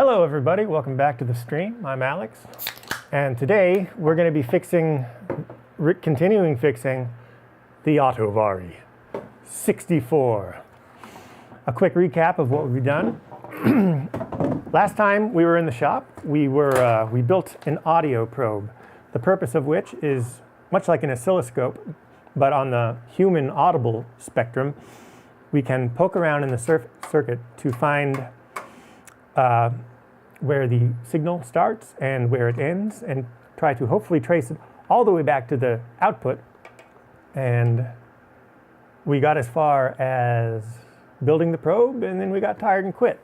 Hello everybody, welcome back to the stream. I'm Alex, and today we're going to be continuing fixing the Auto-Vari 64. A quick recap of what we've done. Last time we were in the shop, we built an audio probe, the purpose of which is much like an oscilloscope, but on the human audible spectrum. We can poke around in the circuit to find where the signal starts and where it ends, and try to hopefully trace it all the way back to the output. And we got as far as building the probe, and then we got tired and quit.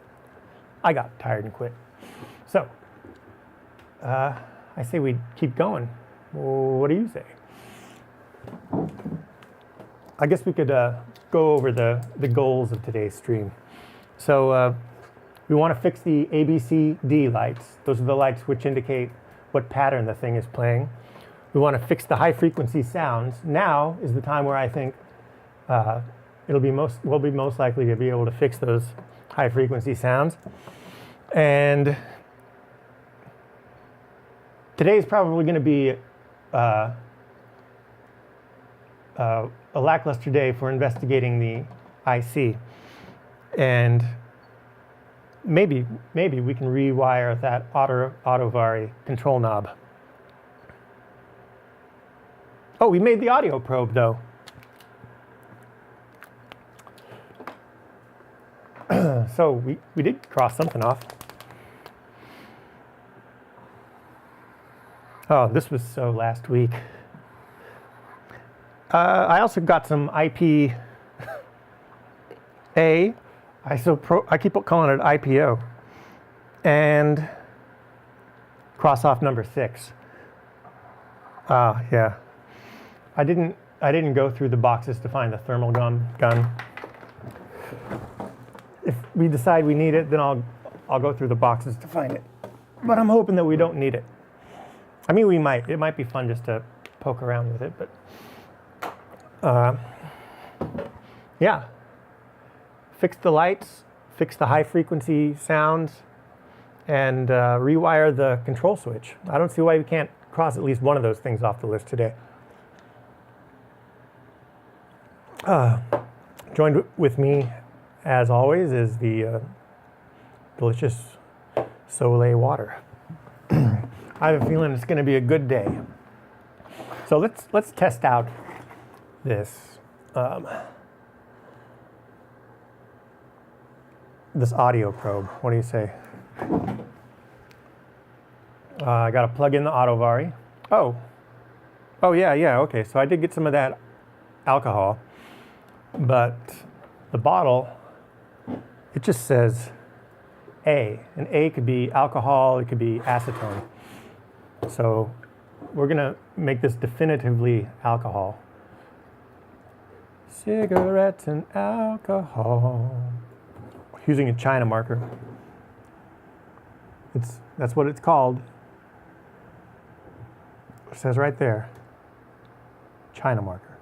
I got tired and quit. So I say we keep going. What do you say? I guess we could go over the goals of today's stream. So we want to fix the ABCD lights. Those are the lights which indicate what pattern the thing is playing. We want to fix the high frequency sounds. Now is the time where I think we'll be most likely to be able to fix those high frequency sounds. And today is probably going to be a lackluster day for investigating the IC. And maybe we can rewire that Auto-Vari control knob. Oh, we made the audio probe though. So we did cross something off. Oh, this was so last week. I also got some IP A. I keep calling it IPO, and cross off number 6. Yeah, I didn't go through the boxes to find the thermal gun. If we decide we need it, then I'll go through the boxes to find it. But I'm hoping that we don't need it. I mean, we might. It might be fun just to poke around with it, but yeah. Fix the lights, fix the high frequency sounds, and rewire the control switch. I don't see why we can't cross at least one of those things off the list today. Joined with me, as always, is the delicious Soleil water. I have a feeling it's going to be a good day. So let's test out this this audio probe. What do you say? I got to plug in the Auto-Vari. Oh yeah. Okay, so I did get some of that alcohol, but the bottle, it just says A, and A could be alcohol, it could be acetone. So we're gonna make this definitively alcohol. Cigarettes and alcohol. Using a China marker. That's what it's called. It says right there, China marker.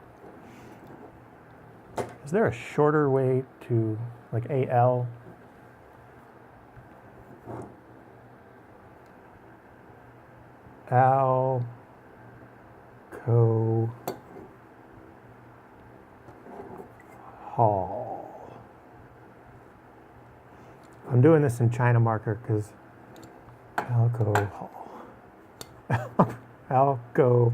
Is there a shorter way to, like, AL? Alcohol. I'm doing this in China marker because alcohol. Alcohol.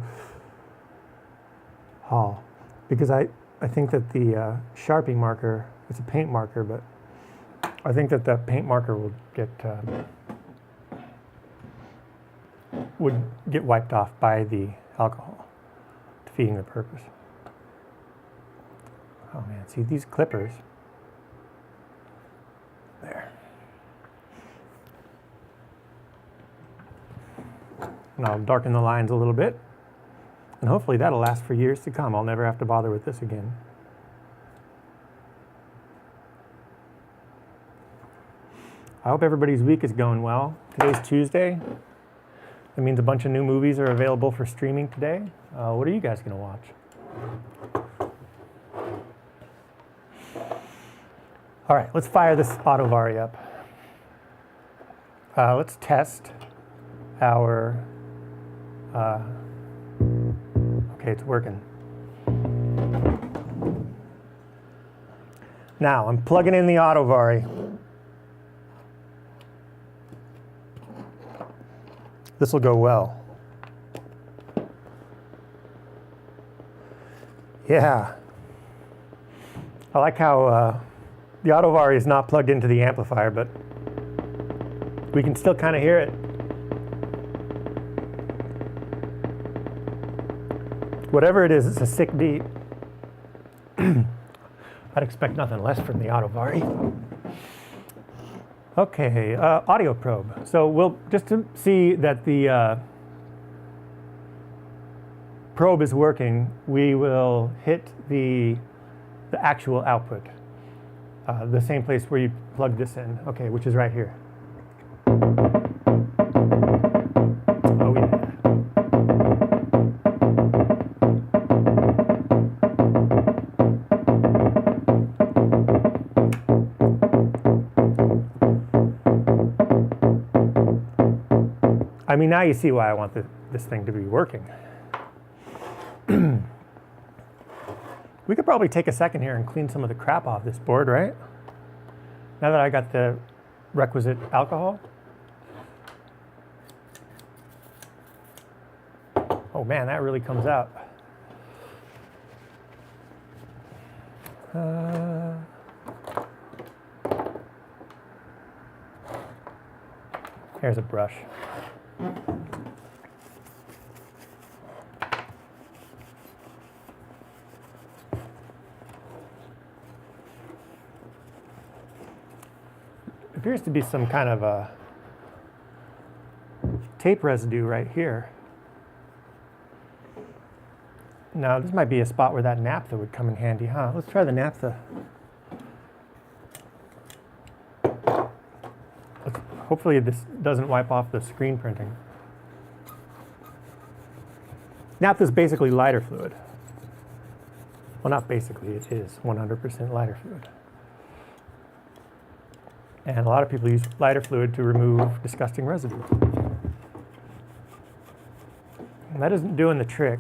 Because I think that the Sharpie marker, it's a paint marker, but I think that the paint marker would get wiped off by the alcohol, defeating the purpose. Oh man, see these clippers. There. And I'll darken the lines a little bit, and hopefully that'll last for years to come. I'll never have to bother with this again. I hope everybody's week is going well. Today's Tuesday. That means a bunch of new movies are available for streaming today. What are you guys going to watch? All right, let's fire this Auto-Vari up. Let's test our, okay, it's working. Now I'm plugging in the Auto-Vari. This will go well. Yeah. I like how the Auto-Vari is not plugged into the amplifier, but we can still kind of hear it. Whatever it is, it's a sick beat. I'd expect nothing less from the Auto-Vari. Okay, audio probe. So we'll, just to see that the probe is working, we will hit the actual output. The same place where you plug this in, okay, which is right here. Oh yeah. I mean, now you see why I want this thing to be working. We could probably take a second here and clean some of the crap off this board, right? Now that I got the requisite alcohol. Oh man, that really comes out. Here's a brush. Appears to be some kind of a tape residue right here. Now this might be a spot where that naphtha would come in handy, huh? Let's try the naphtha. Hopefully this doesn't wipe off the screen printing. Naphtha is basically lighter fluid. Well, not basically, it is 100% lighter fluid. And a lot of people use lighter fluid to remove disgusting residue. And that isn't doing the trick.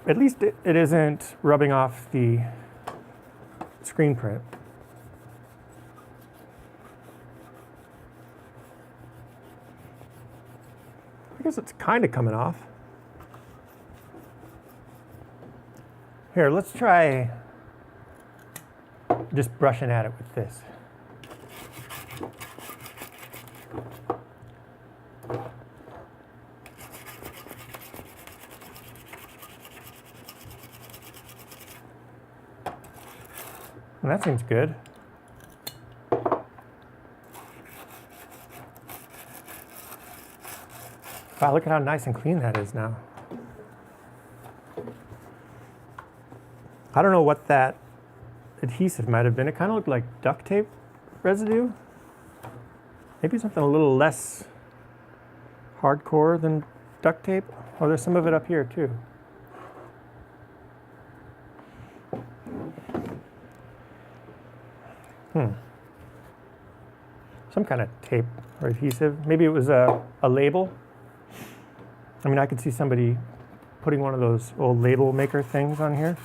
At least it isn't rubbing off the screen print. I guess it's kind of coming off. Here, let's try just brushing at it with this. And that seems good. Wow, look at how nice and clean that is now. I don't know what that adhesive might have been. It kind of looked like duct tape residue. Maybe something a little less hardcore than duct tape. Oh, there's some of it up here too. Some kind of tape or adhesive. Maybe it was a label. I mean, I could see somebody putting one of those old label maker things on here.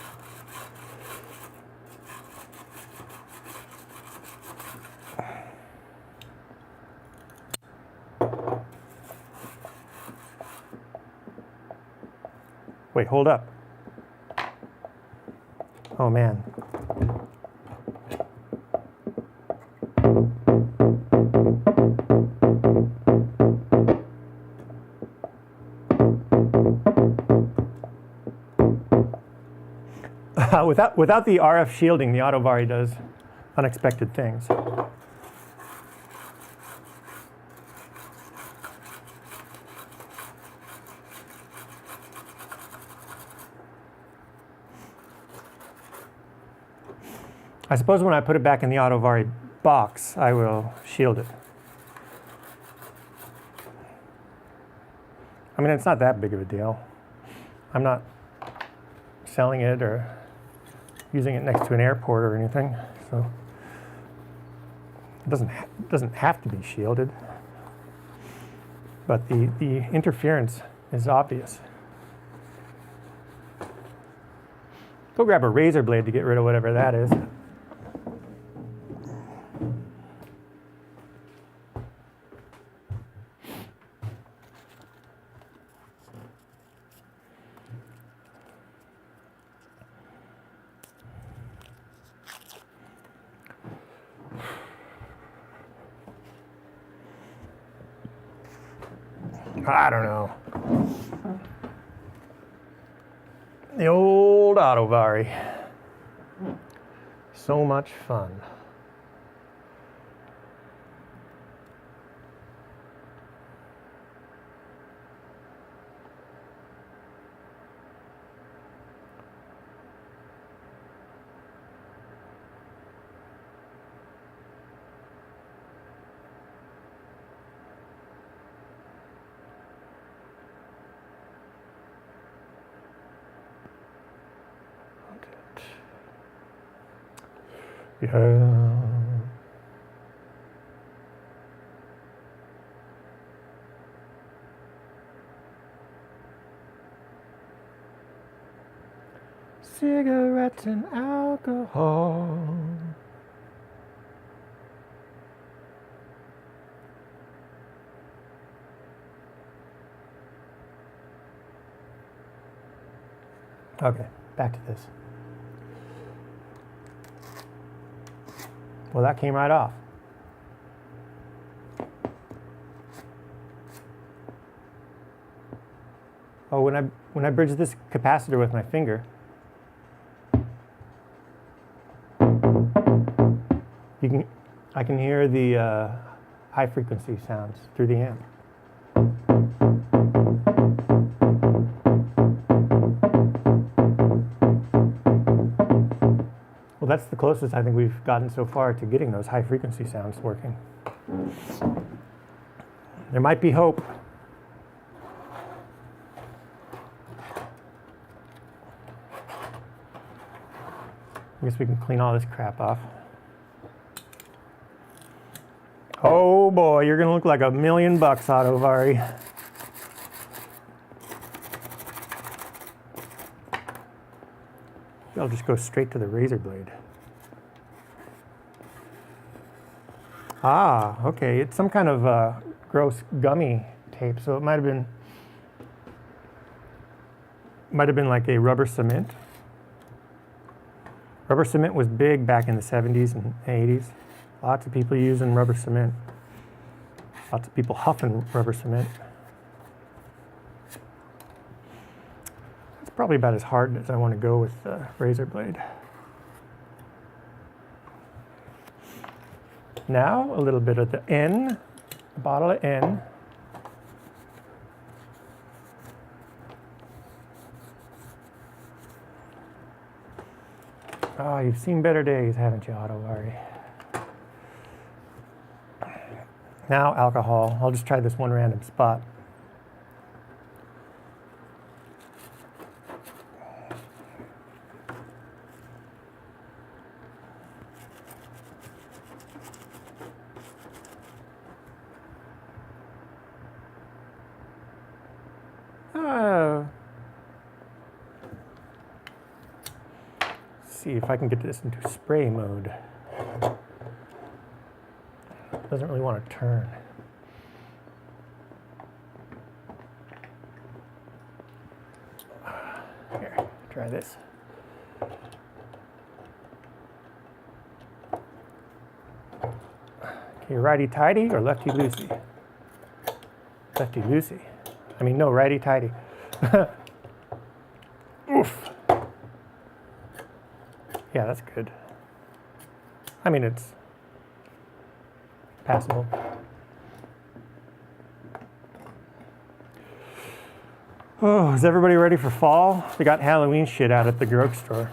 Wait, hold up. Oh man. Without the RF shielding, the Auto-Vari does unexpected things. I suppose when I put it back in the Auto-Vari box, I will shield it. I mean, it's not that big of a deal. I'm not selling it or using it next to an airport or anything, so doesn't have to be shielded, but the interference is obvious. Go grab a razor blade to get rid of whatever that is. I don't know. The old Auto-Vari. So much fun. Yeah. Cigarettes and alcohol. Okay, back to this. Well, that came right off. Oh, when I bridge this capacitor with my finger, I can hear the high frequency sounds through the amp. Well, that's the closest I think we've gotten so far to getting those high frequency sounds working. There might be hope. I guess we can clean all this crap off. Oh boy, you're gonna look like $1,000,000, Auto-Vari. I'll just go straight to the razor blade. Ah, okay, it's some kind of gross gummy tape, so it might have been like a rubber cement. Rubber cement was big back in the 70s and 80s. Lots of people using rubber cement. Lots of people huffing rubber cement. It's probably about as hard as I want to go with the razor blade. Now, a little bit of the N, a bottle of N. Oh, you've seen better days, haven't you, Auto-Vari? Now, alcohol. I'll just try this one random spot. See if I can get this into spray mode. Doesn't really want to turn. Here, try this. Okay, righty-tighty or lefty-loosey? Lefty-loosey. I mean, no, righty-tighty. Oof. Yeah, that's good. I mean, it's passable. Oh, is everybody ready for fall? They got Halloween shit out at the drugstore.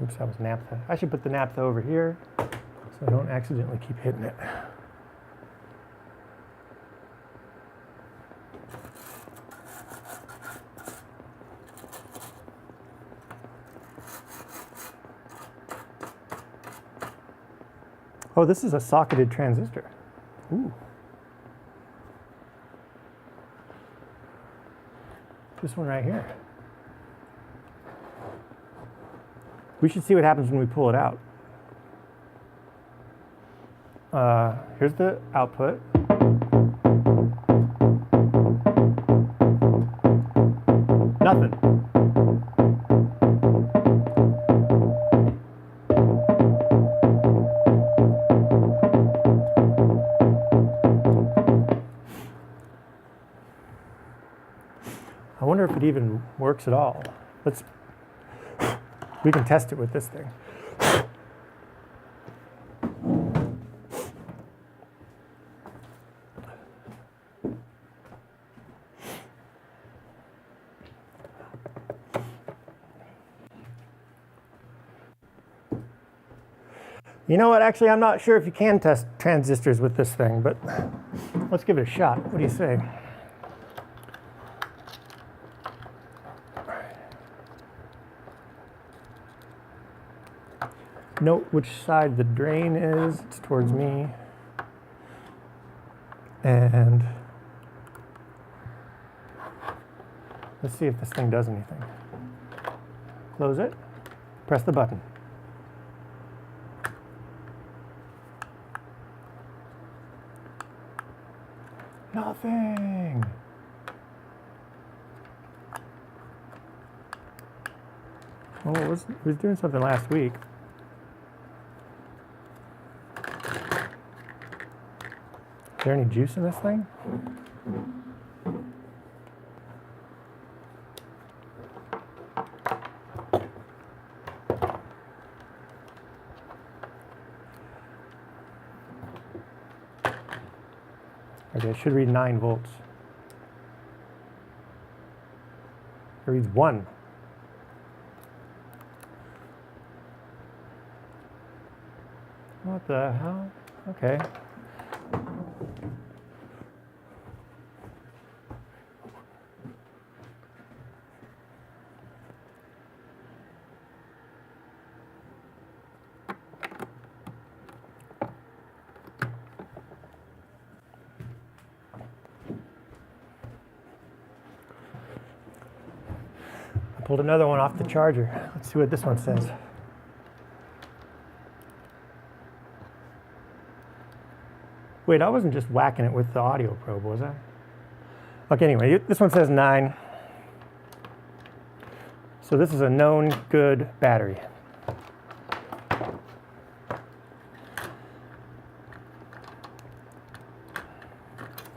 Oops, that was naphtha. I should put the naphtha over here so I don't accidentally keep hitting it. Oh, this is a socketed transistor. Ooh. This one right here. We should see what happens when we pull it out. Here's the output. Nothing. I wonder if it even works at all. We can test it with this thing. You know what, actually, I'm not sure if you can test transistors with this thing, but let's give it a shot. What do you say? Note which side the drain is. It's towards me. And let's see if this thing does anything. Close it. Press the button. Nothing. Oh, it was doing something last week. Is there any juice in this thing? Okay, it should read 9 volts. It reads 1. What the hell? Okay. Pulled another one off the charger. Let's see what this one says. Wait, I wasn't just whacking it with the audio probe, was I? Okay, anyway, this one says 9. So this is a known good battery.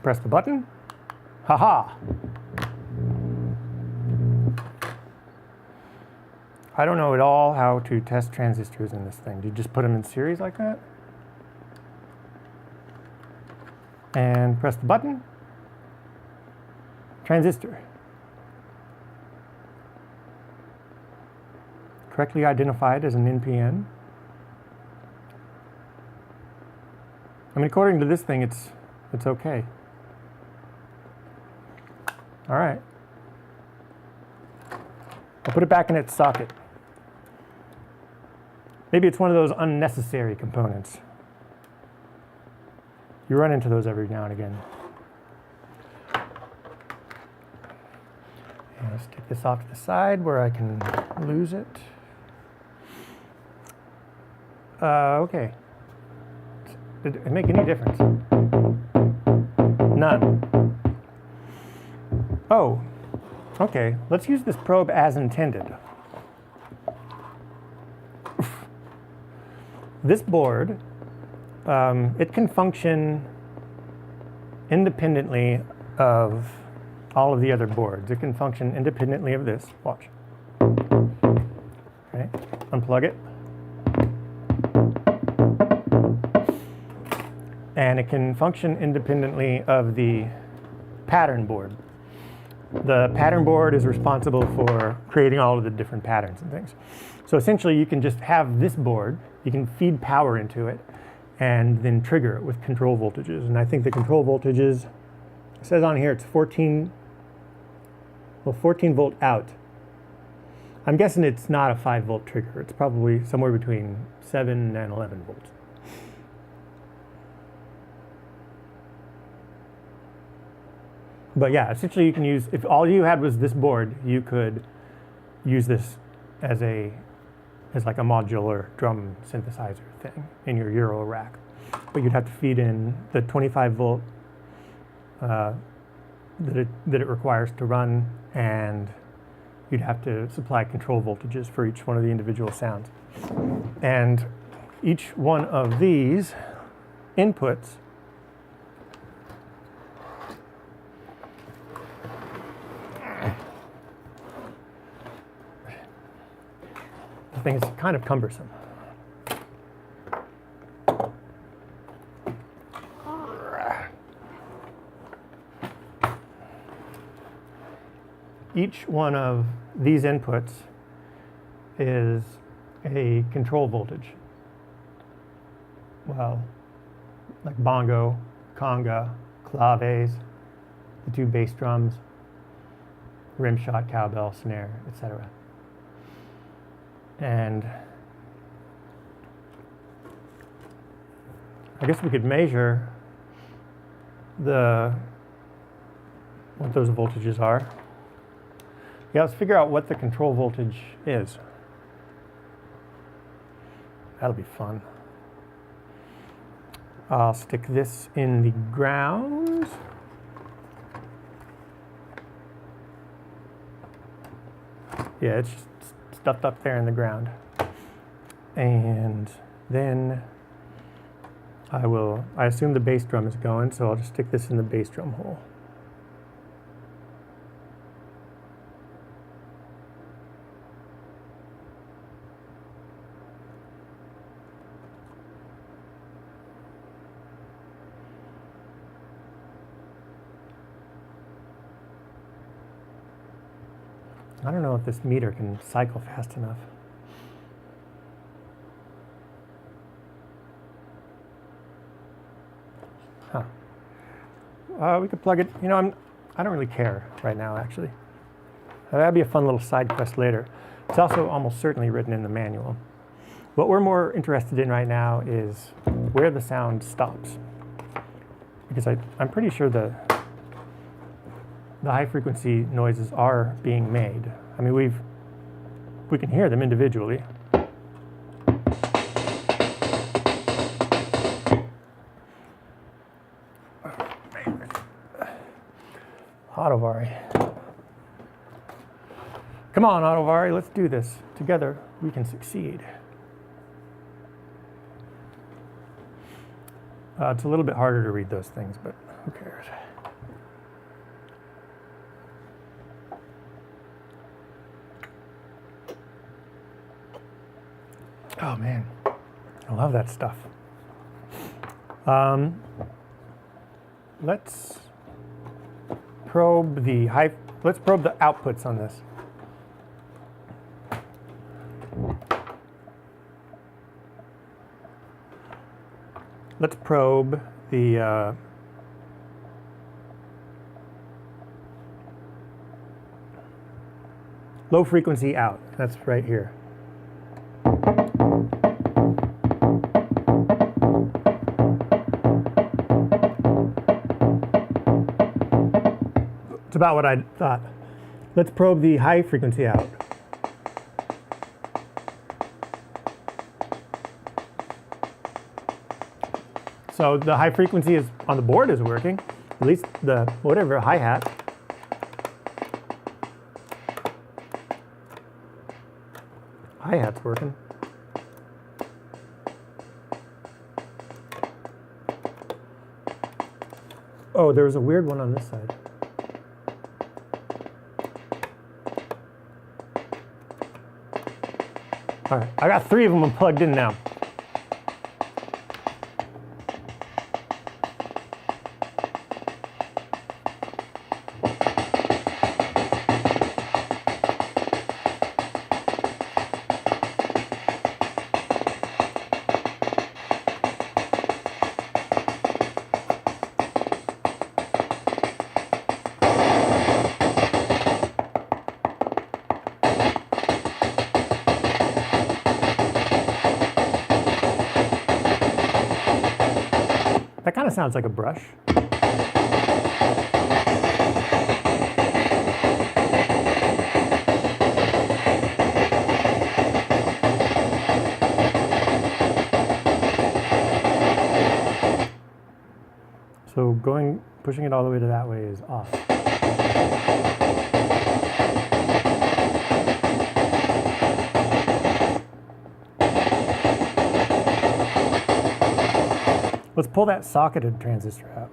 Press the button. Haha. I don't know at all how to test transistors in this thing. Do you just put them in series like that? And press the button. Transistor. Correctly identified as an NPN. I mean, according to this thing, it's okay. All right. I'll put it back in its socket. Maybe it's one of those unnecessary components. You run into those every now and again. And let's take this off to the side where I can lose it. Okay. Did it make any difference? None. Oh, okay. Let's use this probe as intended. This board, it can function independently of all of the other boards. It can function independently of this. Watch. Okay, unplug it. And it can function independently of the pattern board. The pattern board is responsible for creating all of the different patterns and things. So essentially you can just have this board, you can feed power into it, and then trigger it with control voltages. And I think the control voltages, it says on here it's 14 volt out. I'm guessing it's not a 5 volt trigger. It's probably somewhere between 7 and 11 volts. But yeah, essentially you can use, if all you had was this board, you could use this as like a modular drum synthesizer thing in your Euro rack. But you'd have to feed in the 25 volt that it requires to run, and you'd have to supply control voltages for each one of the individual sounds. And each one of these inputs the thing is kind of cumbersome. Each one of these inputs is a control voltage. Well, like bongo, conga, claves, the two bass drums, rim shot, cowbell, snare, etc. And I guess we could measure what those voltages are. Yeah, let's figure out what the control voltage is. That'll be fun. I'll stick this in the ground. Yeah, it's just stuffed up there in the ground. And then I assume the bass drum is going, so I'll just stick this in the bass drum hole. I don't know if this meter can cycle fast enough. Huh. We could plug it, I don't really care right now, actually. That'd be a fun little side quest later. It's also almost certainly written in the manual. What we're more interested in right now is where the sound stops. Because I'm pretty sure the high frequency noises are being made. I mean, we can hear them individually. Auto-Vari. Come on, Auto-Vari, let's do this. Together, we can succeed. It's a little bit harder to read those things, but who cares? Oh man, I love that stuff. Let's probe the outputs on this. Let's probe the low frequency out. That's right here. It's about what I thought. Let's probe the high frequency out. So the high frequency is on the board is working, at least the whatever hi-hat. Hi-hat's working. Oh, there was a weird one on this side. All right, I got 3 of them plugged in now. That kind of sounds like a brush. So pushing it all the way to that way is off. Let's pull that socketed transistor out.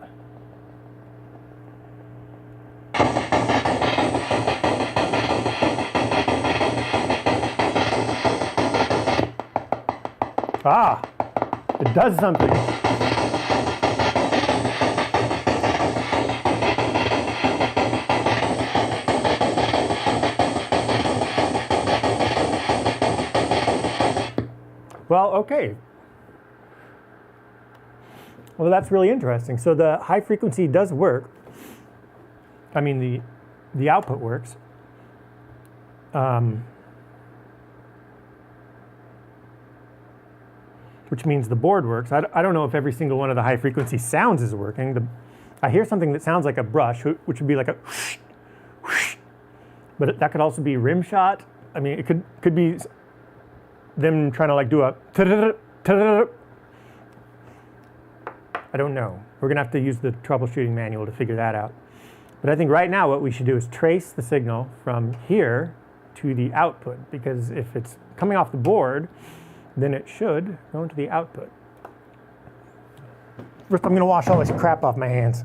Ah, it does something. Well, okay. Well, that's really interesting. So the high frequency does work. I mean, the output works. Which means the board works. I don't know if every single one of the high frequency sounds is working. I hear something that sounds like a brush, which would be like a whoosh, whoosh. But that could also be rim shot. I mean, it could be them trying to like do a I don't know. We're gonna have to use the troubleshooting manual to figure that out. But I think right now what we should do is trace the signal from here to the output, because if it's coming off the board, then it should go into the output. First, I'm gonna wash all this crap off my hands.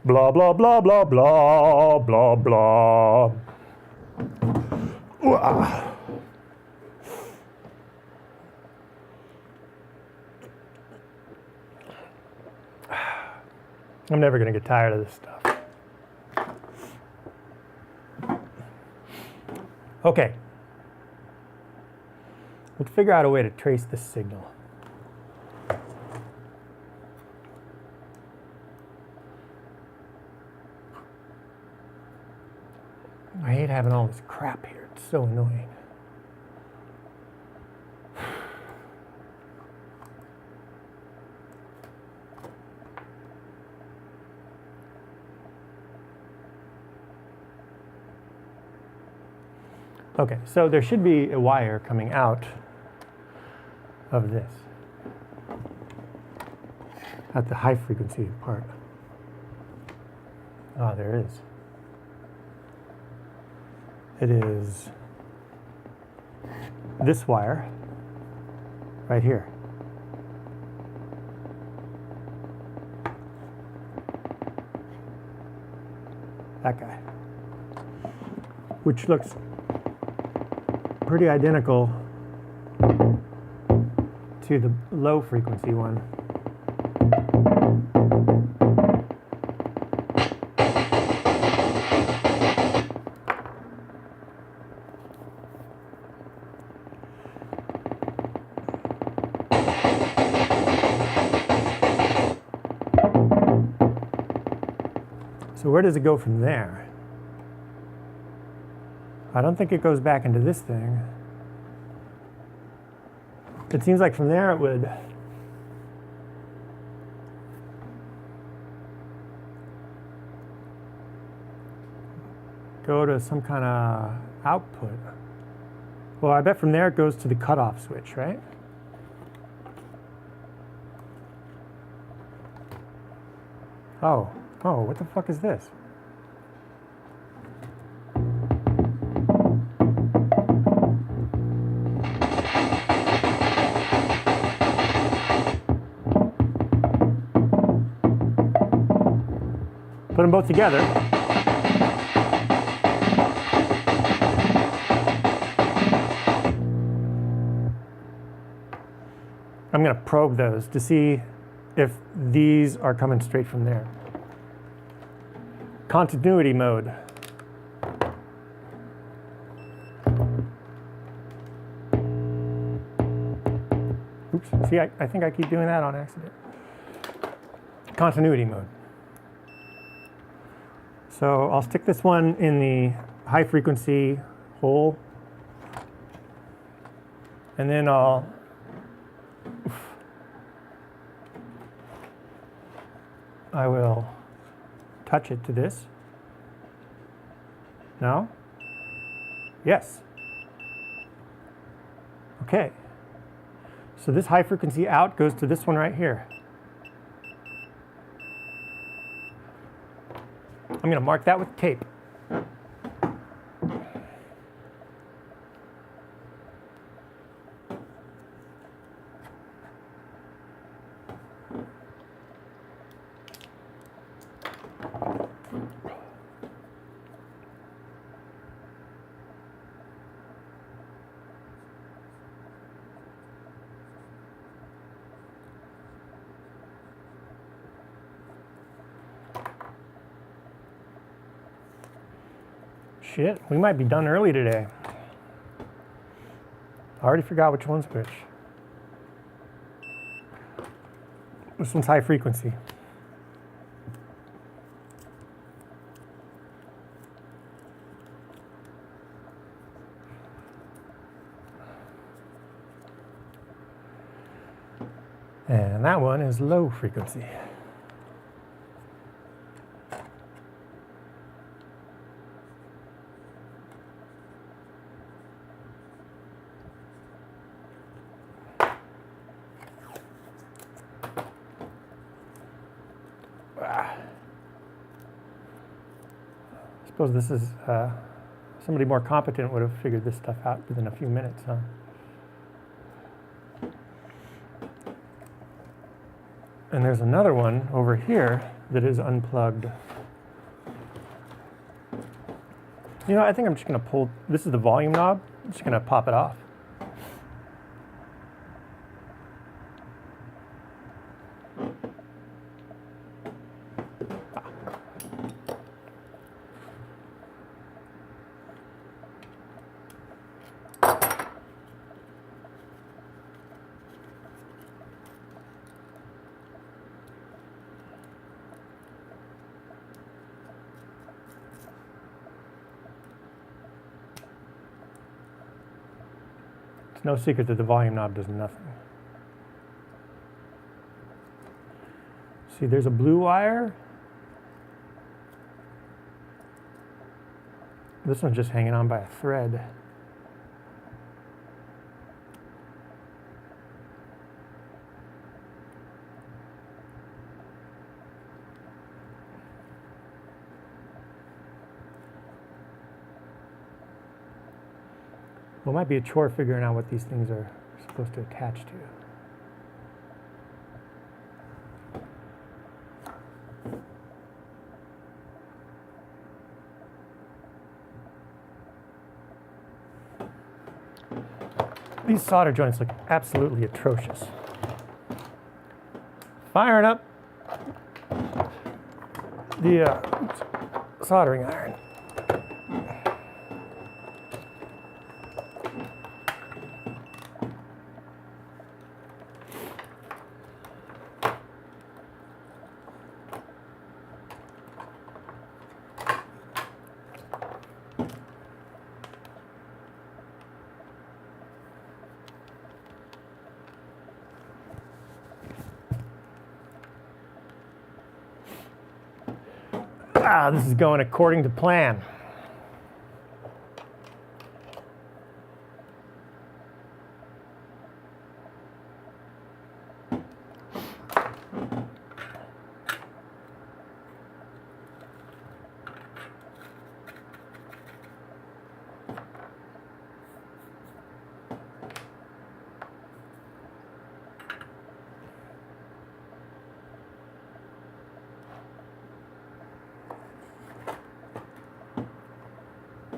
Blah, blah, blah, blah, blah, blah, blah. I'm never going to get tired of this stuff. Okay. Let's figure out a way to trace this signal. I hate having all this crap here. It's so annoying. Okay, so there should be a wire coming out of this at the high frequency part. Ah, there is. It is this wire right here. That guy, which looks pretty identical to the low frequency one. So where does it go from there? I don't think it goes back into this thing. It seems like from there it would go to some kind of output. Well, I bet from there it goes to the cutoff switch, right? Oh, what the fuck is this? Put them both together. I'm going to probe those to see if these are coming straight from there. Continuity mode. Oops, see, I think I keep doing that on accident. Continuity mode. So I'll stick this one in the high frequency hole, and then I will touch it to this. No? Yes. Okay. So this high frequency out goes to this one right here. I'm going to mark that with tape. Shit, we might be done early today. I already forgot which one's which. This one's high frequency. And that one is low frequency. I suppose this is, somebody more competent would have figured this stuff out within a few minutes, huh? And there's another one over here that is unplugged. You know, I think I'm just going to pull, this is the volume knob, I'm just going to pop it off. It's no secret that the volume knob does nothing. See, there's a blue wire. This one's just hanging on by a thread. Well, it might be a chore figuring out what these things are supposed to attach to. These solder joints look absolutely atrocious. Firing up the soldering iron. This is going according to plan.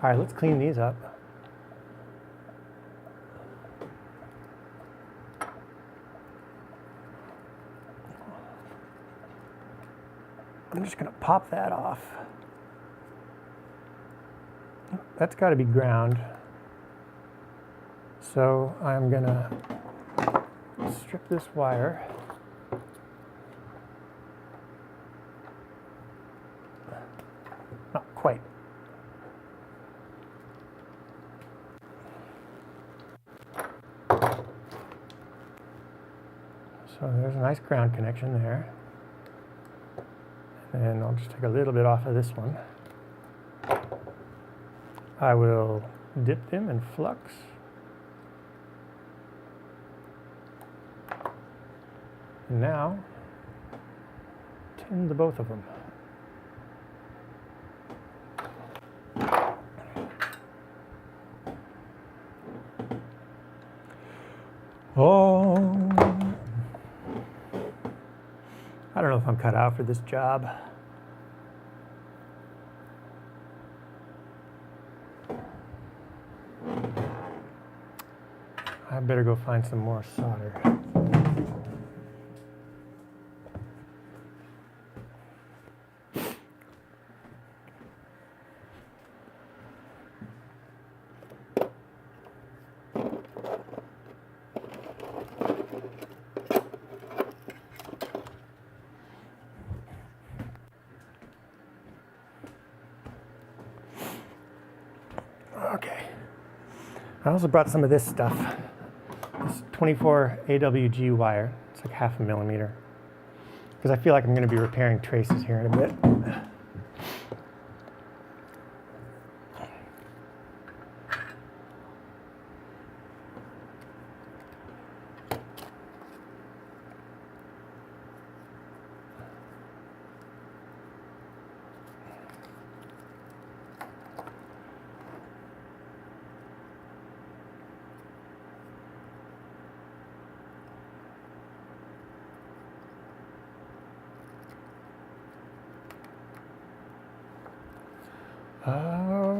All right, let's clean these up. I'm just going to pop that off. That's got to be ground. So I'm going to strip this wire. Not quite. So there's a nice ground connection there. And I'll just take a little bit off of this one. I will dip them in flux. And now, tin the both of them. Oh, I don't know if I'm cut out for this job. I better go find some more solder. Okay. I also brought some of this stuff. This 24 AWG wire. It's like 1/2 millimeter. Because I feel like I'm going to be repairing traces here in a bit.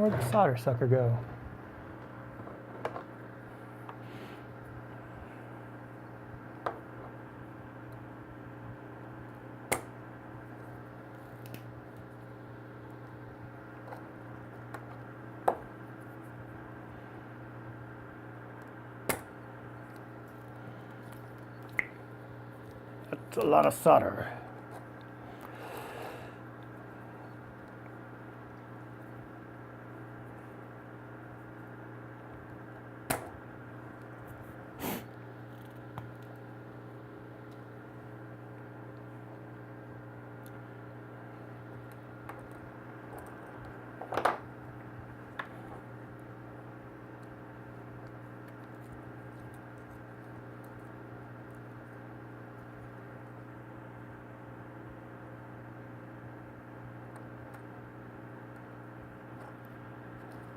Where'd the solder sucker go? That's a lot of solder.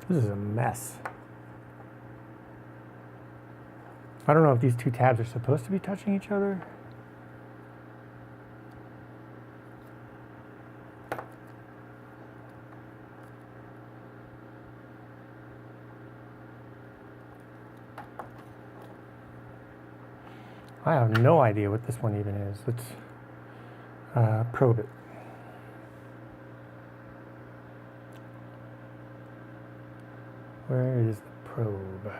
This is a mess. I don't know if these two tabs are supposed to be touching each other. I have no idea what this one even is. Let's probe it. Where is the probe?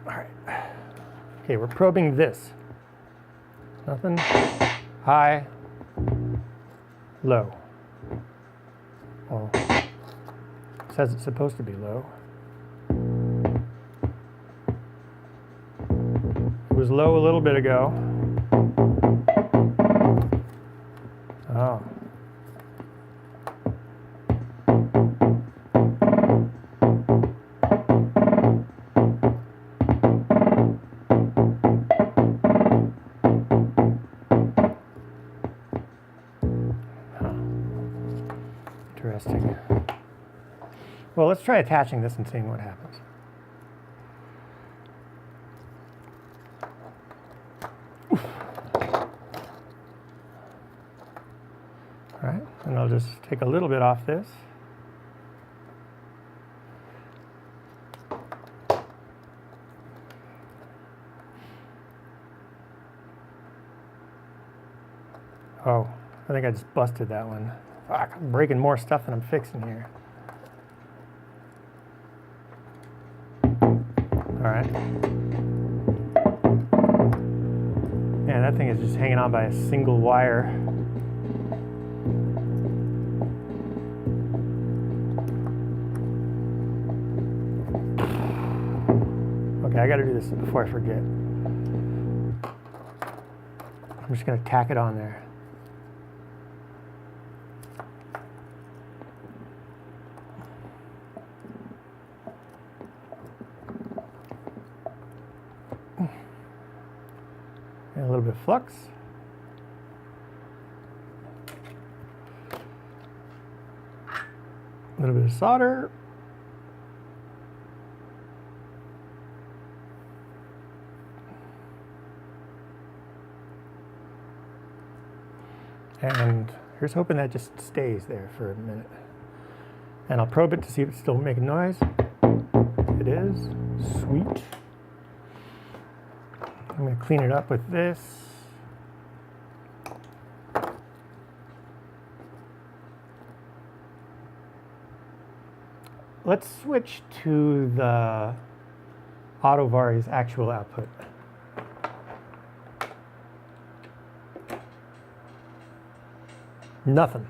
All right. Okay, we're probing this. Nothing. High. Low. Well, it says it's supposed to be low. It was low a little bit ago. Oh. Interesting. Well, let's try attaching this and seeing what happens. All right, and I'll just take a little bit off this. Oh, I think I just busted that one. Fuck, I'm breaking more stuff than I'm fixing here. right. Man, that thing is just hanging on by a single wire. Okay, I gotta do this before I forget. I'm just gonna tack it on there. And a little bit of flux. A little bit of solder. And here's hoping that just stays there for a minute. And I'll probe it to see if it's still making noise. It is. Sweet. I'm going to clean it up with this. Let's switch to the Auto-Vari's actual output. Nothing.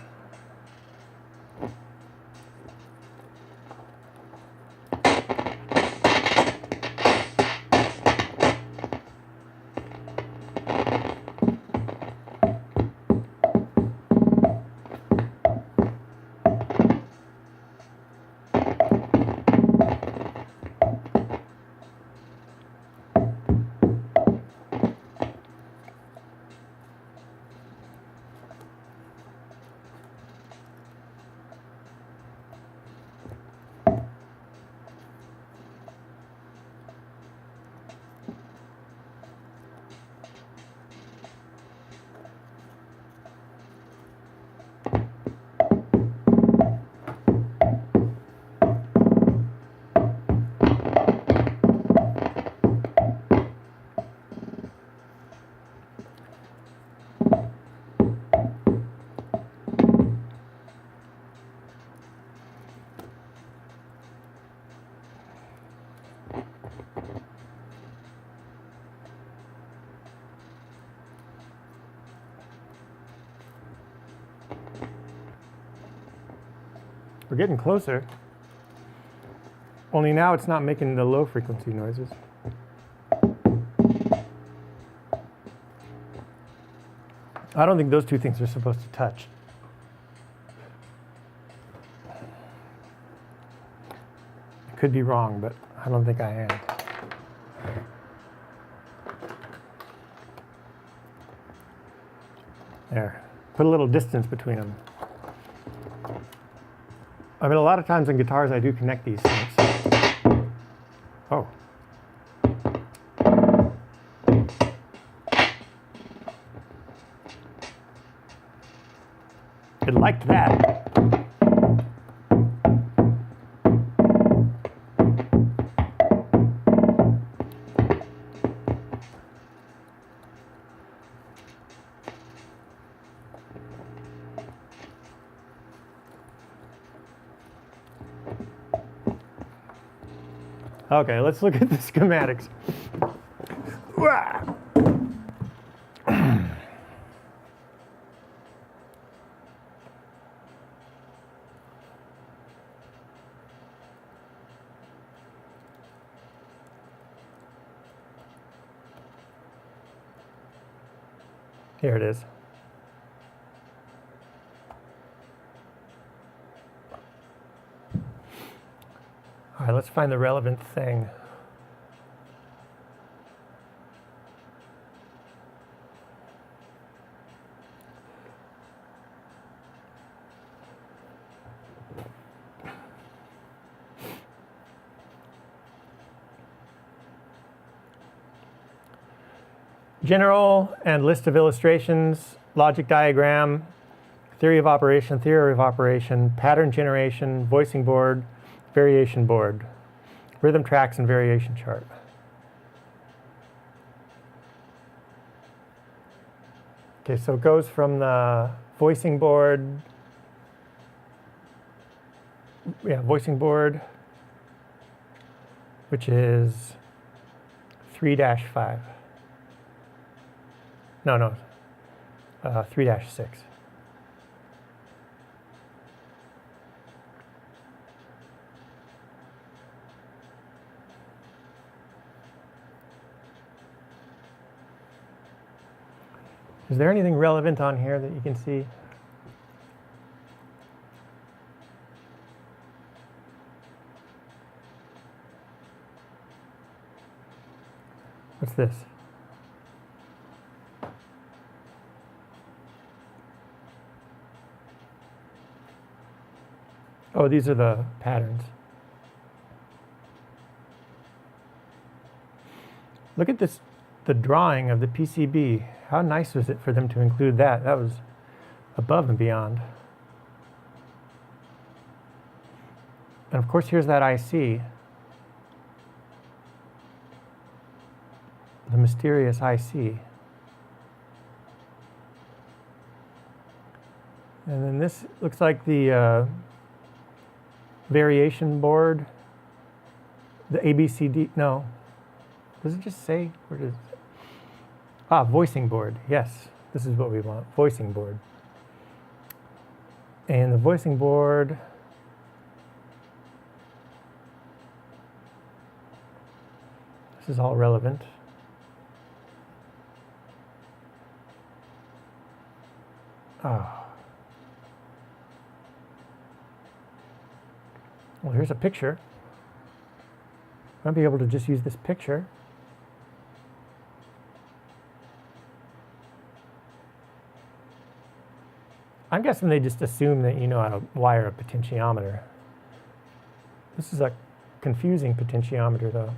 We're getting closer. Only now it's not making the low frequency noises. I don't think those two things are supposed to touch. I could be wrong, but I don't think I am. There. Put a little distance between them. I mean, a lot of times on guitars I do connect these things. Oh. It liked that. Okay, let's look at the schematics. Here it is. All right, let's find the relevant thing. General and list of illustrations, logic diagram, theory of operation, pattern generation, voicing board, variation board, rhythm tracks, and variation chart. Okay, so it goes from the voicing board, voicing board, which is 3-5. No, 3-6. Is there anything relevant on here that you can see? What's this? Oh, these are the patterns. Look at this, the drawing of the PCB. How nice was it for them to include that? That was above and beyond. And of course, here's that IC. The mysterious IC. And then this looks like the variation board. The ABCD, no. Does it just say, where does it? Ah, voicing board, yes. This is what we want, voicing board. And the voicing board, this is all relevant. Ah. Well, here's a picture. I'll be able to just use this picture. I'm guessing they just assume that you know how to wire a potentiometer. This is a confusing potentiometer, though.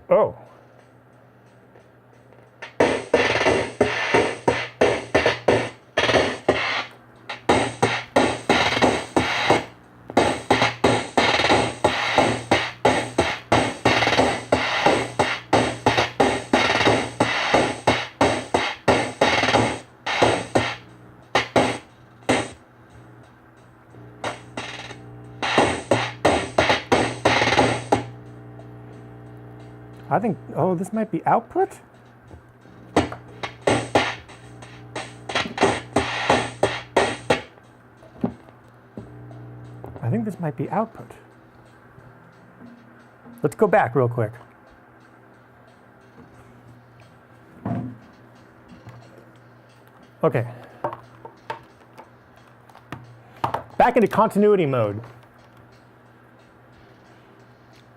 Oh. I think, oh, this might be output? I think this might be output. Let's go back real quick. Okay. Back into continuity mode.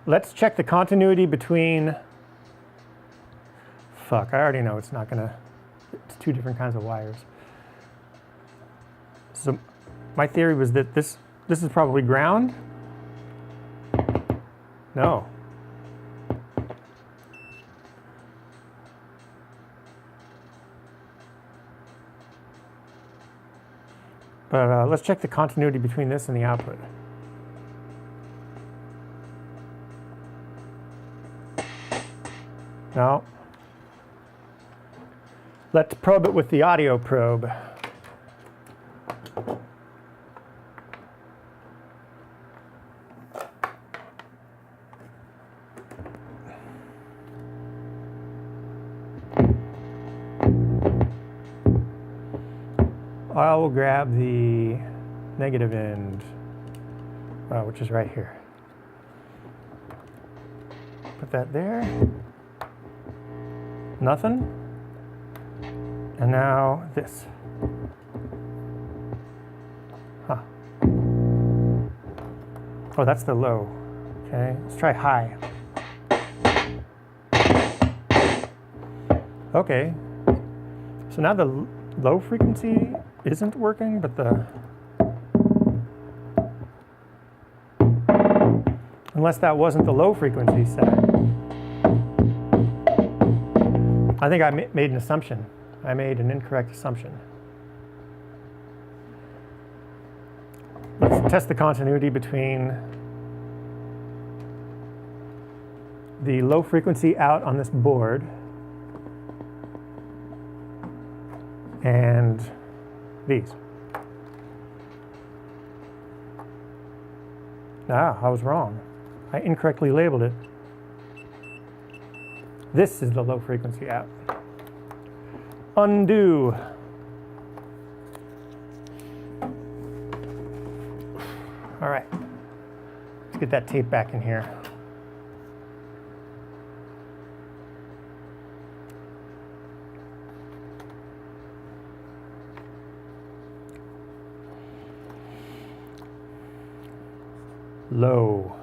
Let's check the continuity between, fuck, I already know it's not gonna, it's two different kinds of wires. So my theory was that this is probably ground. No. But let's check the continuity between this and the output. No. Let's probe it with the audio probe. I will grab the negative end, which is right here. Put that there. Nothing. And now this. Huh. Oh, that's the low. Okay, let's try high. Okay. So now the low frequency isn't working, but the... Unless that wasn't the low frequency set. I think I made an assumption. I made an incorrect assumption. Let's test the continuity between the low frequency out on this board and these. Ah, I was wrong. I incorrectly labeled it. This is the low frequency out. Undo. All right, let's get that tape back in here. Low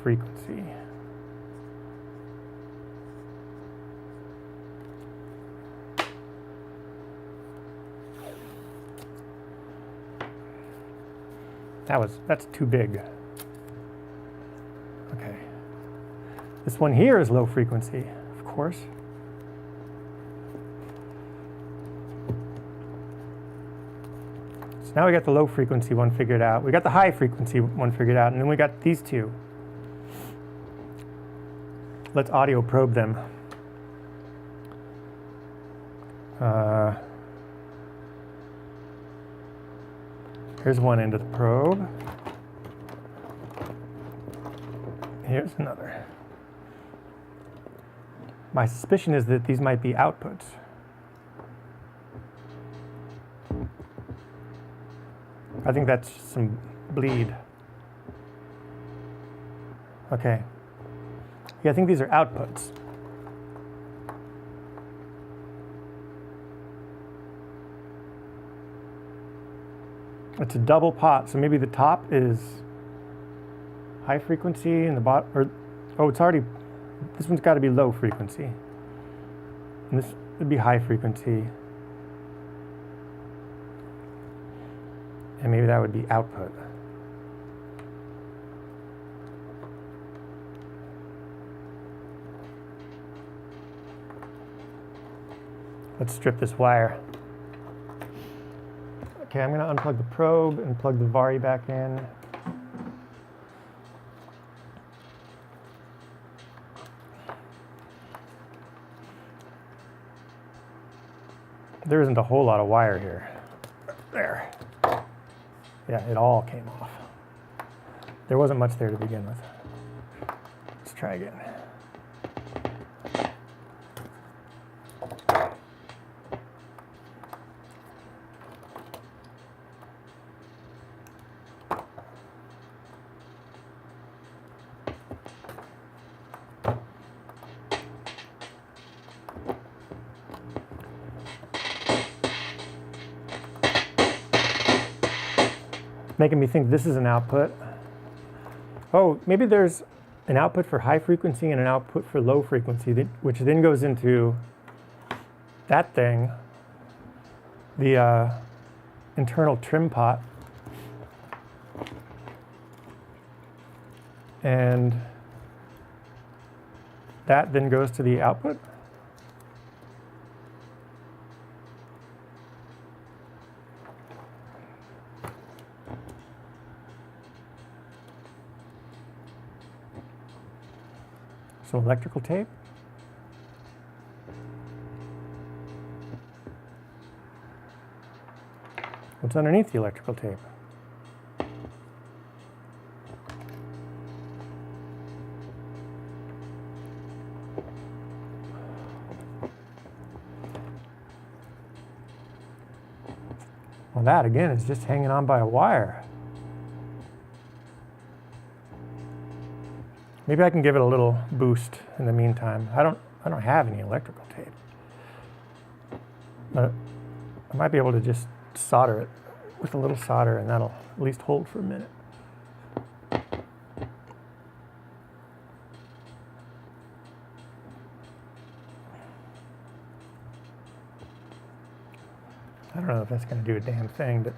frequency. That's too big. Okay. This one here is low frequency, of course. So now we got the low frequency one figured out. We got the high frequency one figured out, and then we got these two. Let's audio probe them. Here's one end of the probe. Here's another. My suspicion is that these might be outputs. I think that's some bleed. Okay. Yeah, I think these are outputs. It's a double pot, so maybe the top is high frequency and the bottom, or, oh, it's already, this one's got to be low frequency. And this would be high frequency. And maybe that would be output. Let's strip this wire. Okay, I'm going to unplug the probe and plug the Vari back in. There isn't a whole lot of wire here. There. Yeah, it all came off. There wasn't much there to begin with. Let's try again. Making me think this is an output. Oh, maybe there's an output for high frequency and an output for low frequency, which then goes into that thing, the internal trim pot. And that then goes to the output. So electrical tape. What's underneath the electrical tape? Well, that again is just hanging on by a wire. Maybe I can give it a little boost in the meantime. I don't have any electrical tape. But I might be able to just solder it with a little solder, and that'll at least hold for a minute. I don't know if that's going to do a damn thing, but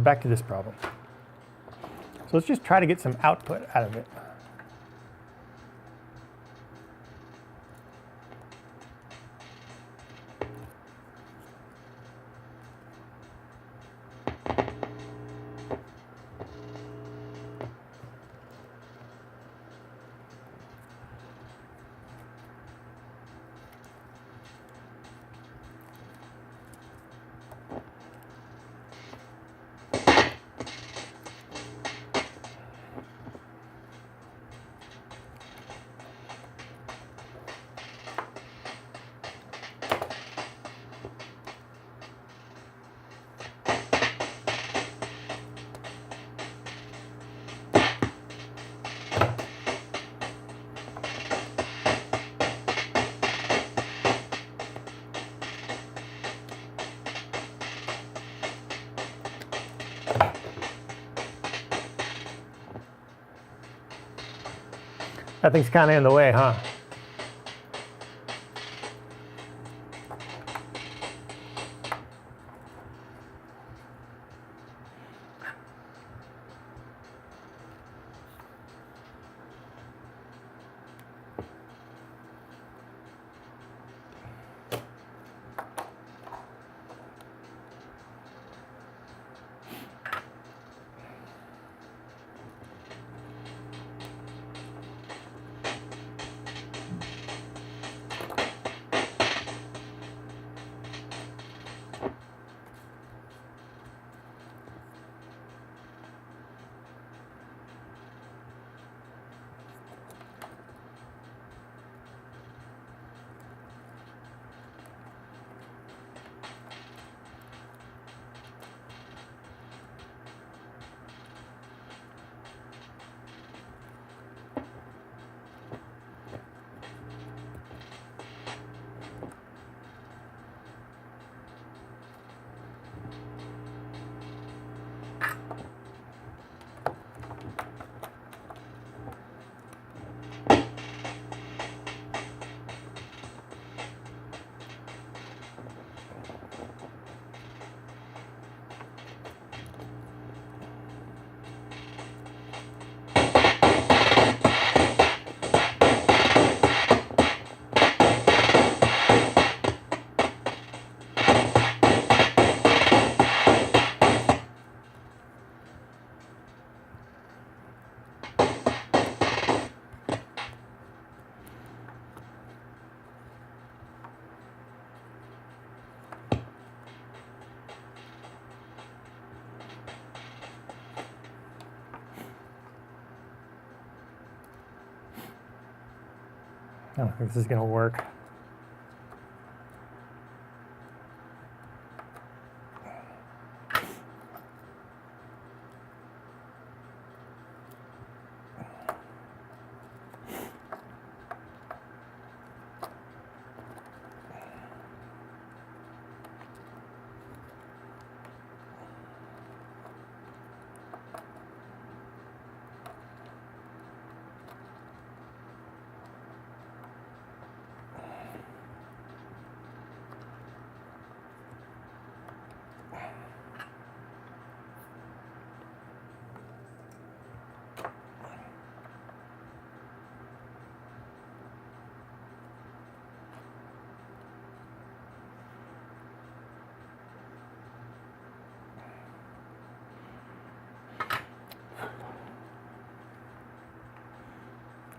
back to this problem. So let's just try to get some output out of it. That thing's kind of in the way, huh? I don't think this is going to work.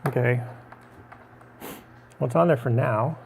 Okay, well, it's on there for now.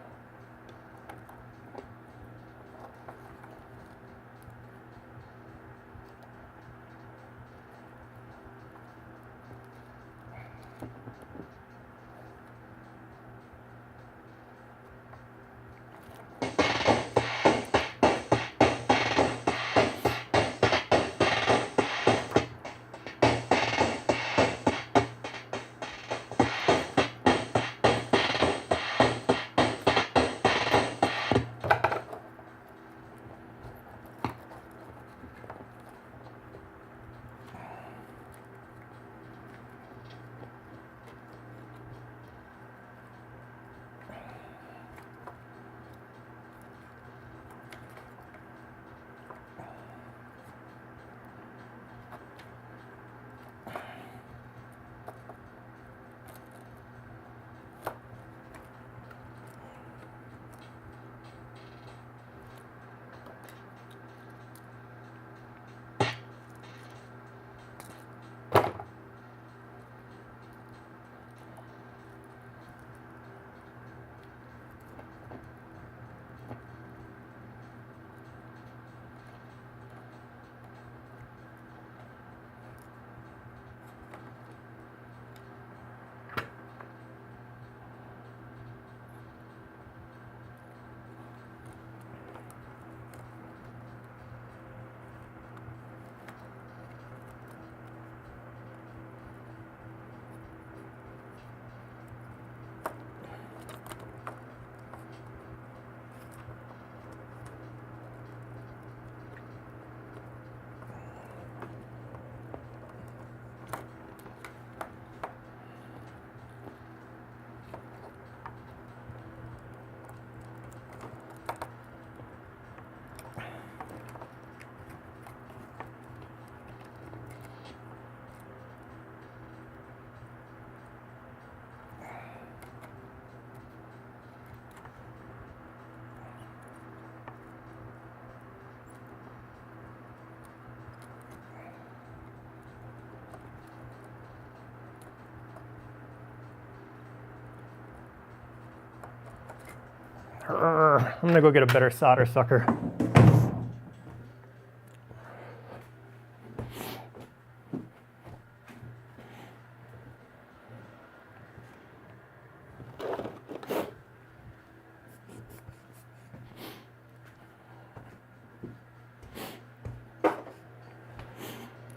I'm gonna go get a better solder sucker.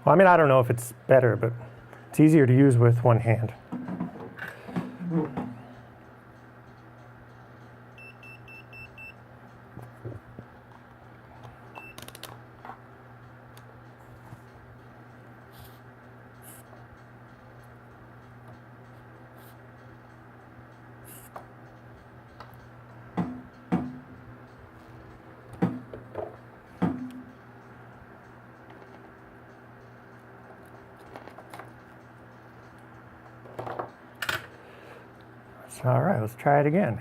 Well, I mean, I don't know if it's better, but it's easier to use with one hand. All right, let's try it again.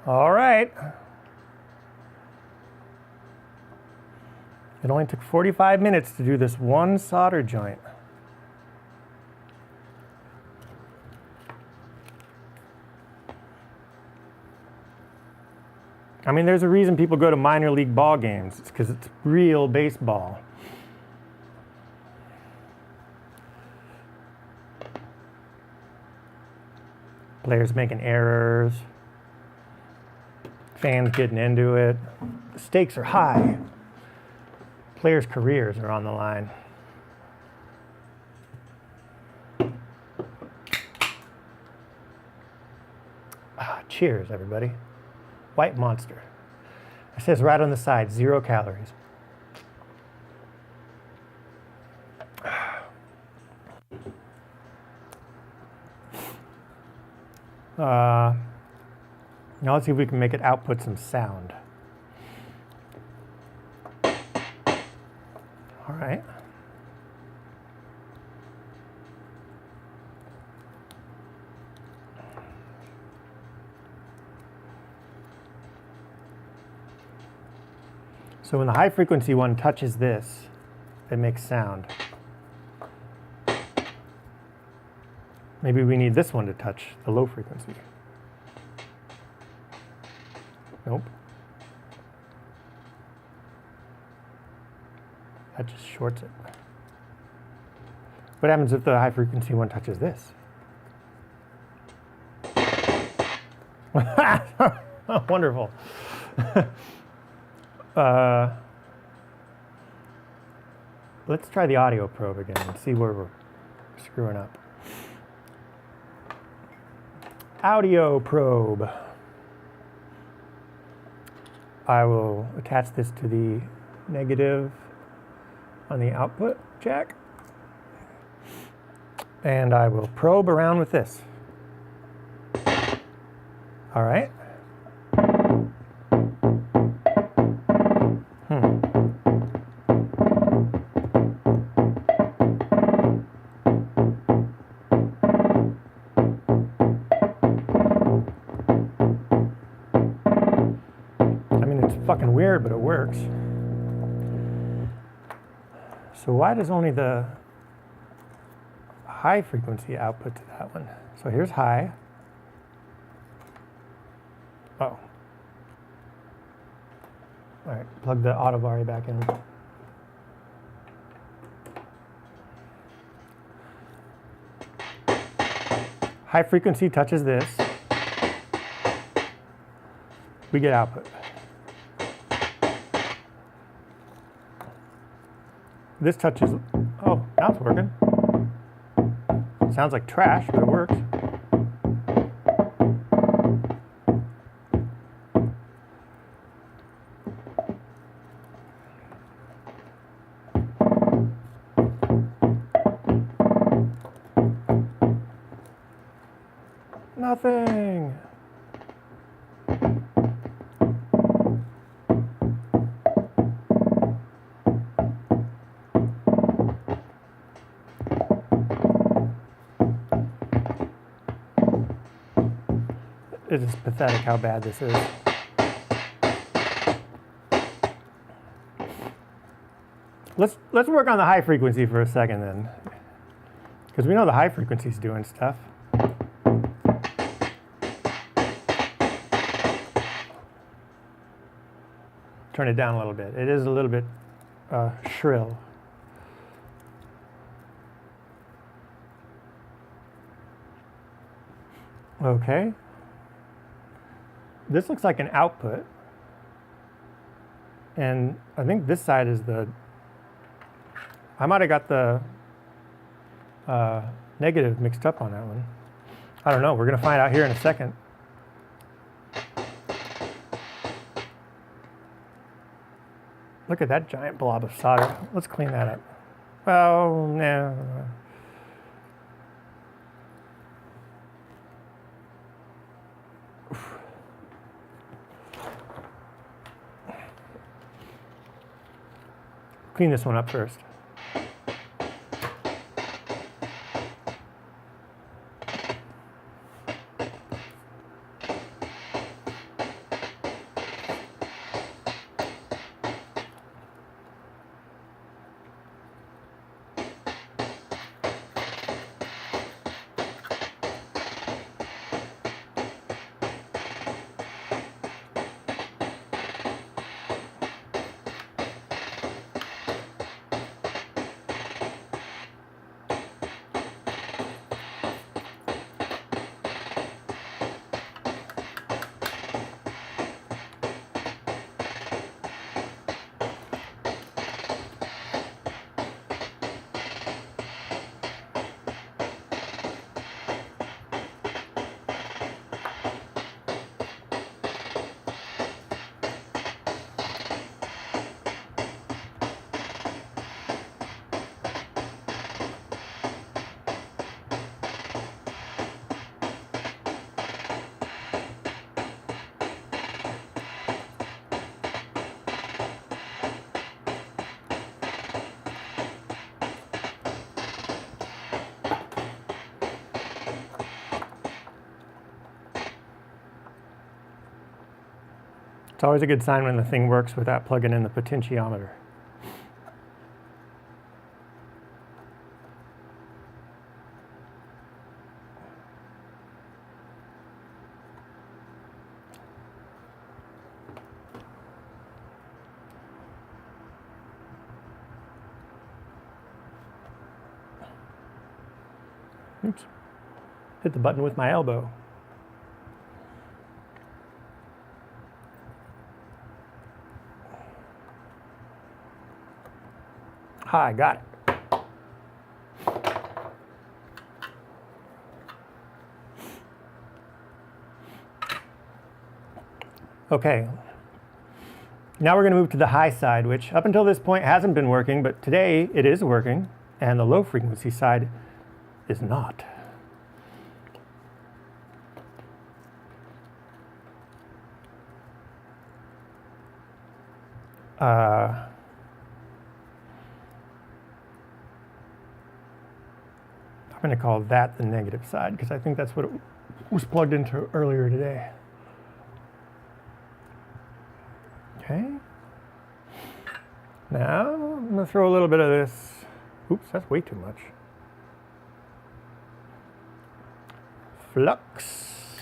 All right. It only took 45 minutes to do this one solder joint. I mean, there's a reason people go to minor league ball games. It's because it's real baseball. Players making errors. Fans getting into it. The stakes are high. Players' careers are on the line. Cheers, everybody. White Monster. It says right on the side, 0 calories. Now let's see if we can make it output some sound. All right. So when the high frequency one touches this, it makes sound. Maybe we need this one to touch the low frequency. Nope. That just shorts it. What happens if the high frequency one touches this? Wonderful. Let's try the audio probe again and see where we're screwing up. Audio probe. I will attach this to the negative on the output jack. And I will probe around with this. All right. Fucking weird, but it works. So why does only the high frequency output to that one? So here's high. Oh. All right, plug the Auto-Vari back in. High frequency touches this. We get output. This touches, oh, now it's working. Sounds like trash, but it works. No, Nothing. It is pathetic how bad this is. Let's work on the high frequency for a second then, because we know the high frequency is doing stuff. Turn it down a little bit. It is a little bit shrill. Okay. This looks like an output. And I think this side is the, I might have got the negative mixed up on that one. I don't know. We're going to find out here in a second. Look at that giant blob of solder. Let's clean that up. Well, no. Clean this one up first. It's always a good sign when the thing works without plugging in the potentiometer. Oops. Hit the button with my elbow. I got it. Okay. Now we're going to move to the high side, which up until this point hasn't been working, but today it is working, and the low frequency side is not. I'm going to call that the negative side because I think that's what it was plugged into earlier today. Okay. Now I'm going to throw a little bit of this. Oops, that's way too much. Flux.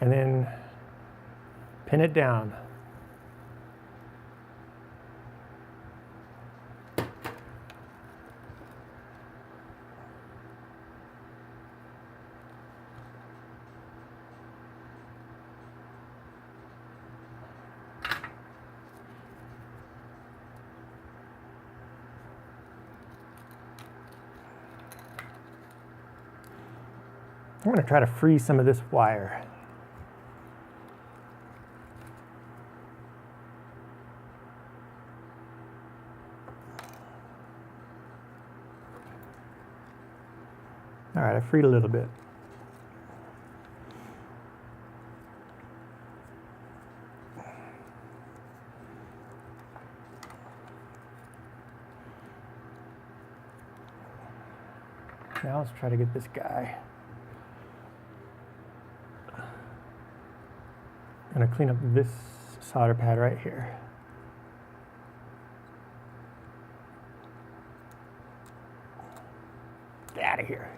And then pin it down. I'm going to try to freeze some of this wire. All right, I freed a little bit. Now let's try to get this guy. I'm gonna clean up this solder pad right here. Get out of here.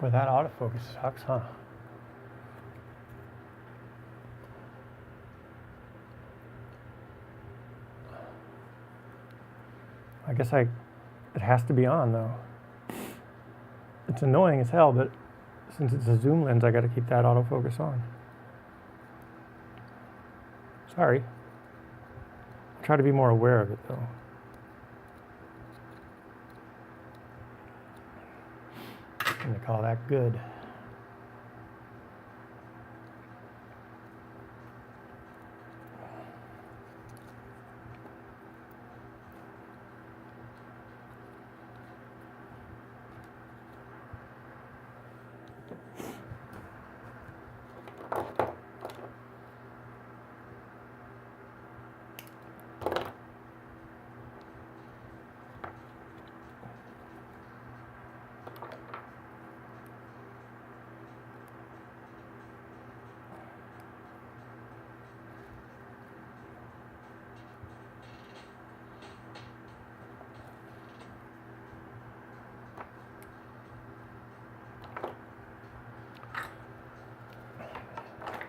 Boy, that autofocus sucks, huh? I guess it has to be on though. It's annoying as hell, but since it's a zoom lens, I gotta keep that autofocus on. Sorry. I'll try to be more aware of it though. I'm gonna call that good.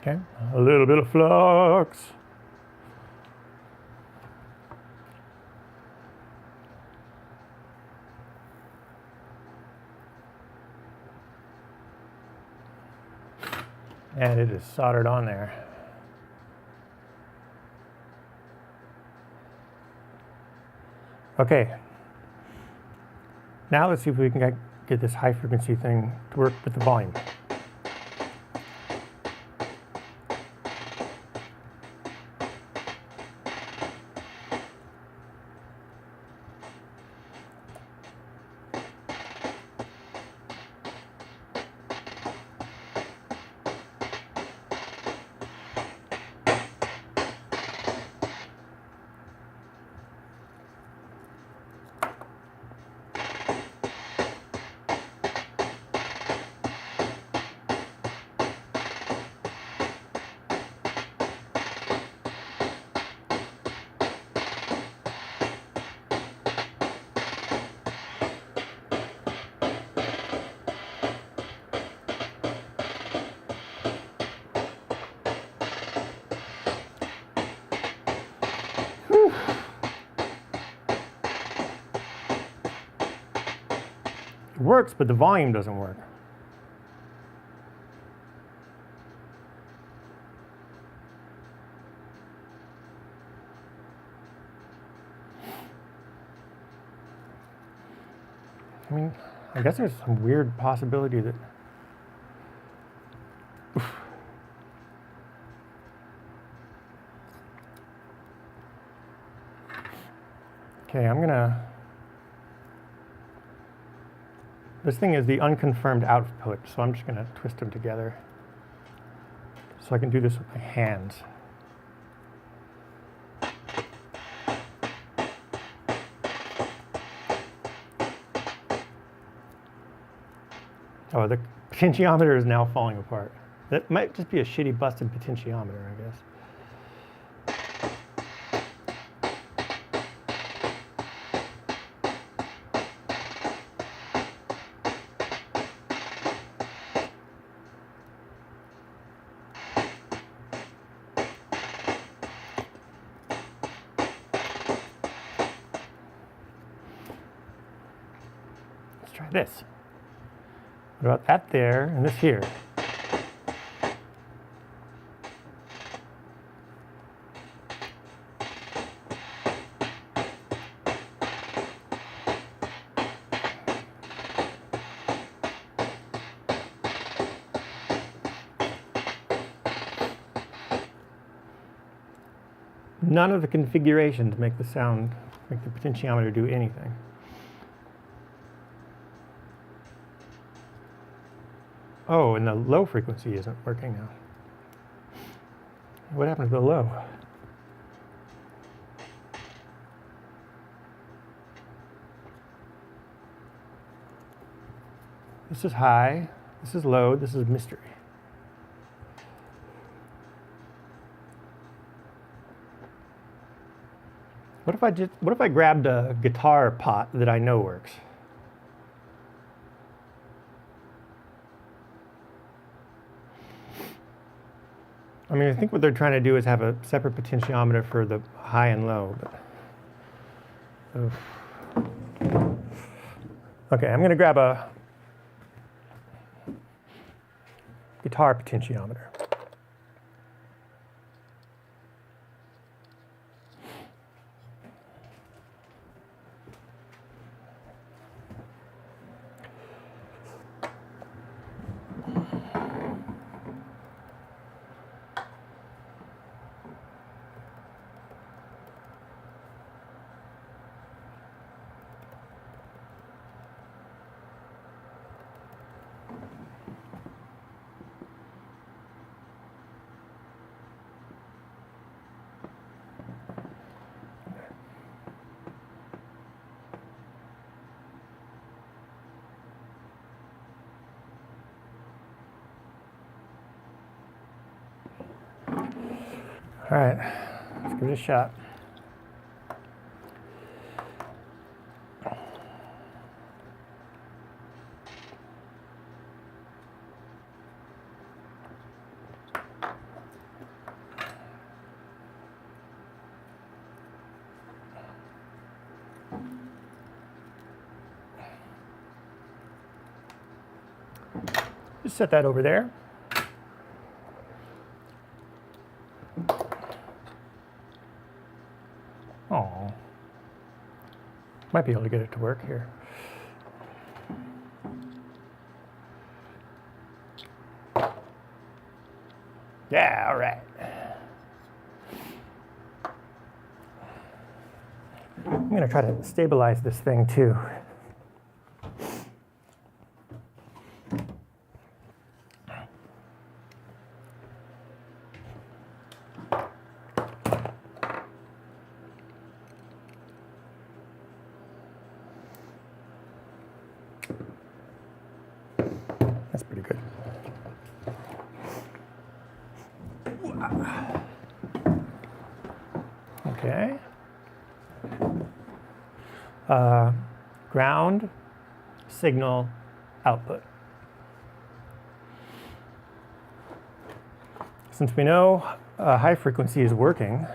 Okay, a little bit of flux. And it is soldered on there. Okay, now let's see if we can get this high frequency thing to work with the volume. It works, but the volume doesn't work. I mean, I guess there's some weird possibility that... Okay, I'm gonna... This thing is the unconfirmed output, so I'm just gonna twist them together. So I can do this with my hands. Oh, the potentiometer is now falling apart. That might just be a shitty busted potentiometer, I guess. Let's try this. What about that there and this here? none of the configurations make the potentiometer do anything. Oh, and the low frequency isn't working now. What happened to the low? This is high, this is low, this is mystery. What if I grabbed a guitar pot that I know works? I mean, I think what they're trying to do is have a separate potentiometer for the high and low. But, okay, I'm going to grab a guitar potentiometer. All right, let's give it a shot. Just set that over there. Oh, might be able to get it to work here. Yeah, all right. I'm going to try to stabilize this thing too. That's pretty good. Okay. Ground, signal, output. Since we know high frequency is working,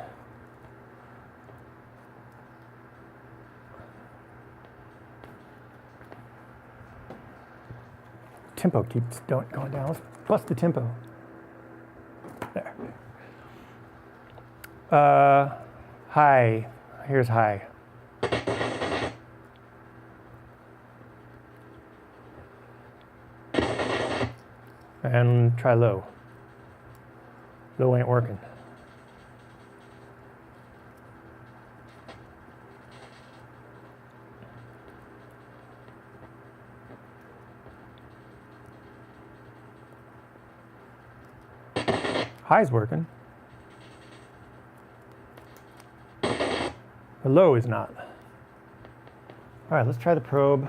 tempo keeps going down. Let's plus the tempo. There. High. Here's high. And try low. Low ain't working. High's working. The low is not. All right, let's try the probe.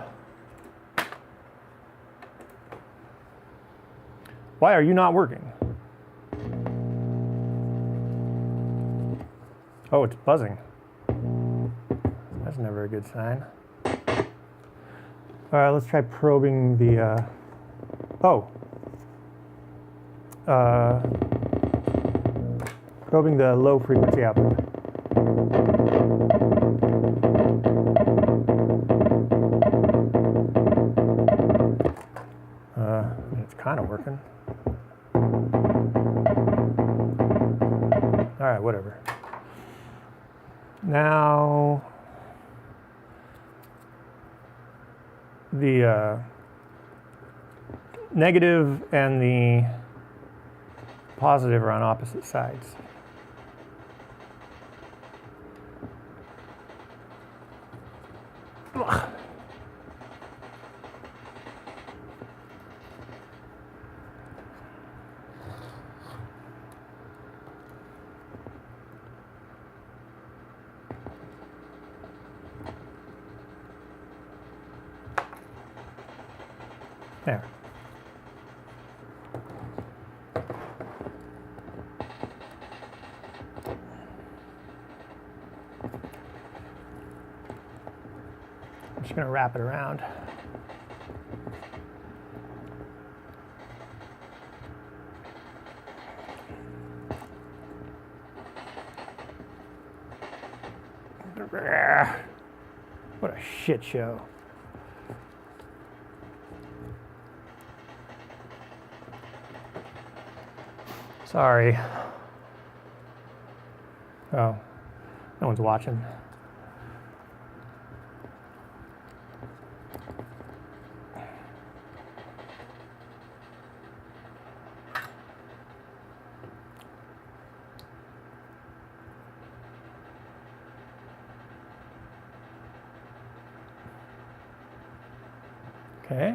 Why are you not working? Oh, it's buzzing. That's never a good sign. All right, let's try probing the, probing the low frequency output. It's kind of working. All right, whatever. Now, the negative and the positive are on opposite sides. There. I'm just going to wrap it around. What a shit show. Sorry. Oh, no one's watching. Okay.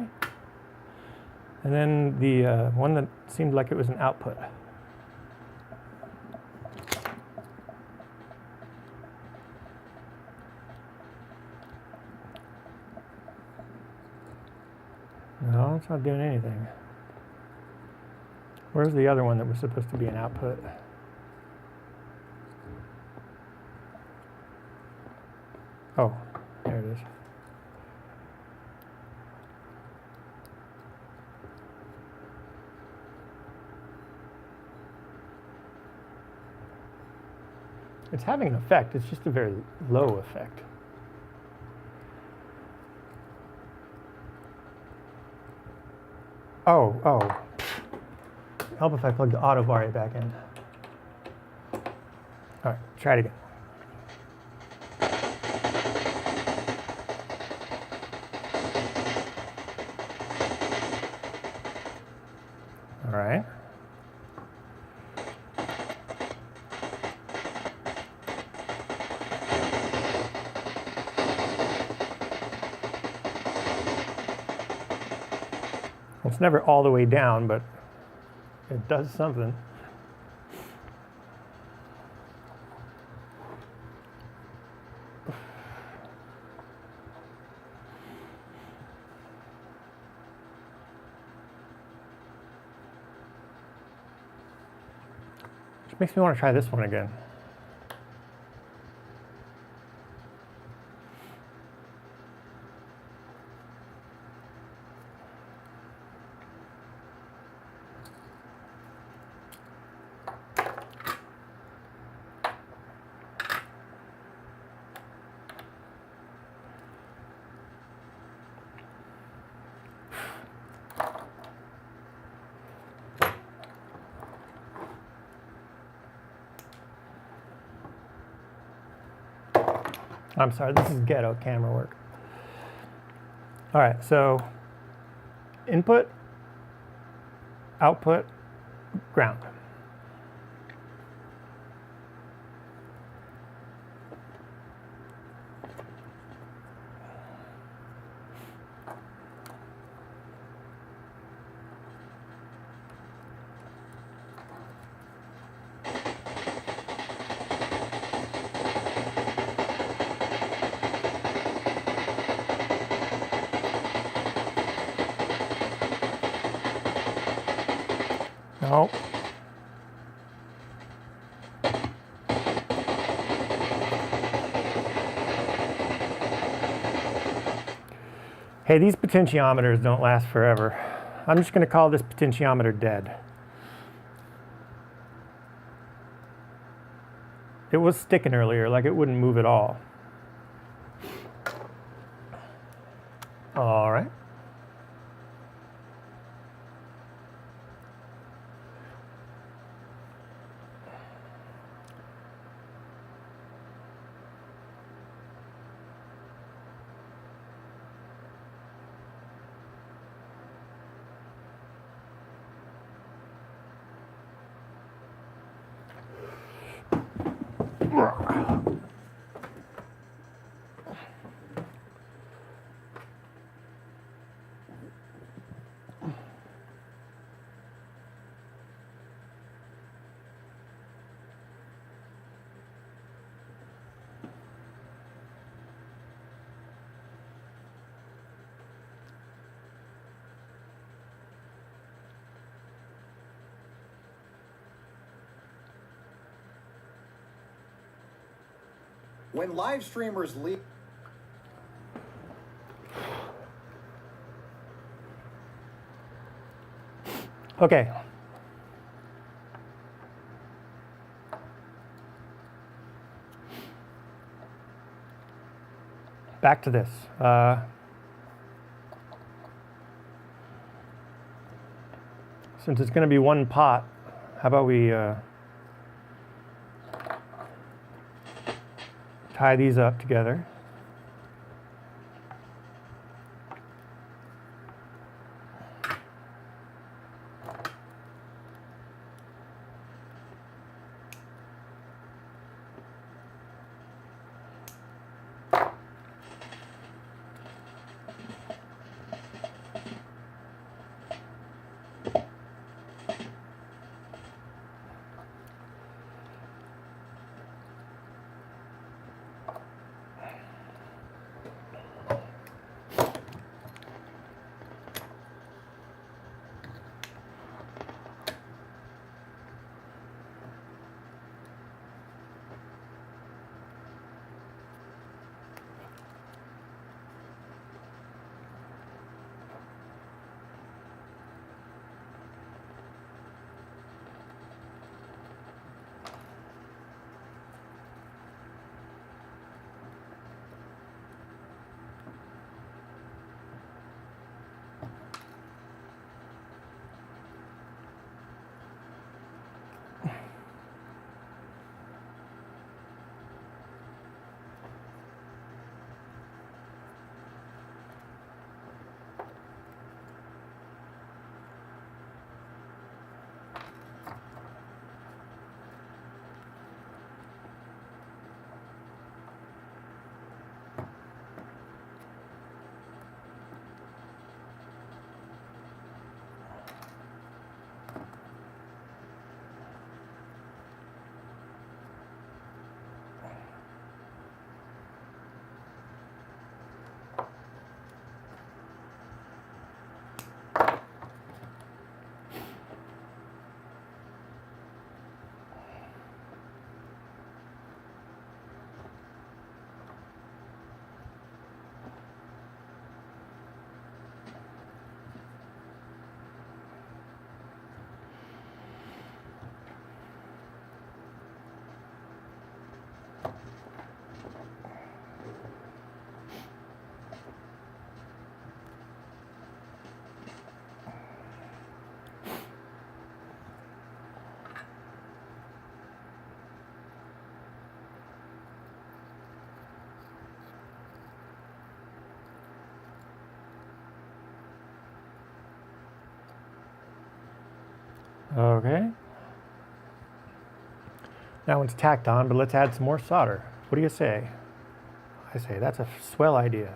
And then the one that seemed like it was an output. No, it's not doing anything. Where's the other one that was supposed to be an output? Oh, there it is. It's having an effect, it's just a very low effect. Oh. Help if I plug the Auto-Vari back in. All right, try it again. All right. It's never all the way down, but it does something. Which makes me want to try this one again. I'm sorry, this is ghetto camera work. All right, so input, output, ground. No. Hey, these potentiometers don't last forever. I'm just going to call this potentiometer dead. It was sticking earlier, like it wouldn't move at all. All right. When live streamers leave. Okay. Back to this. Since it's going to be one pot, how about we tie these up together. Okay. That one's tacked on, but let's add some more solder. What do you say? I say that's a swell idea.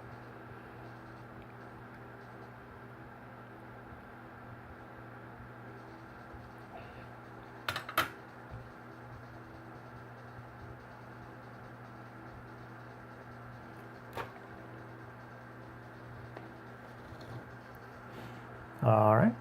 All right.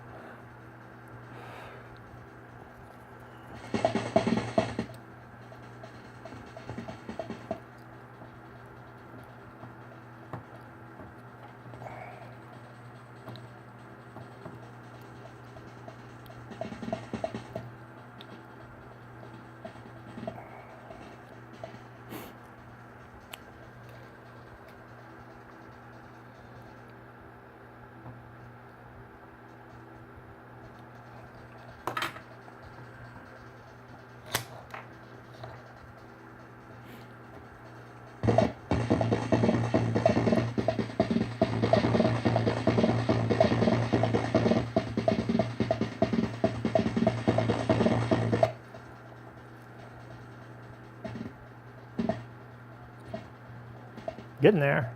Getting there.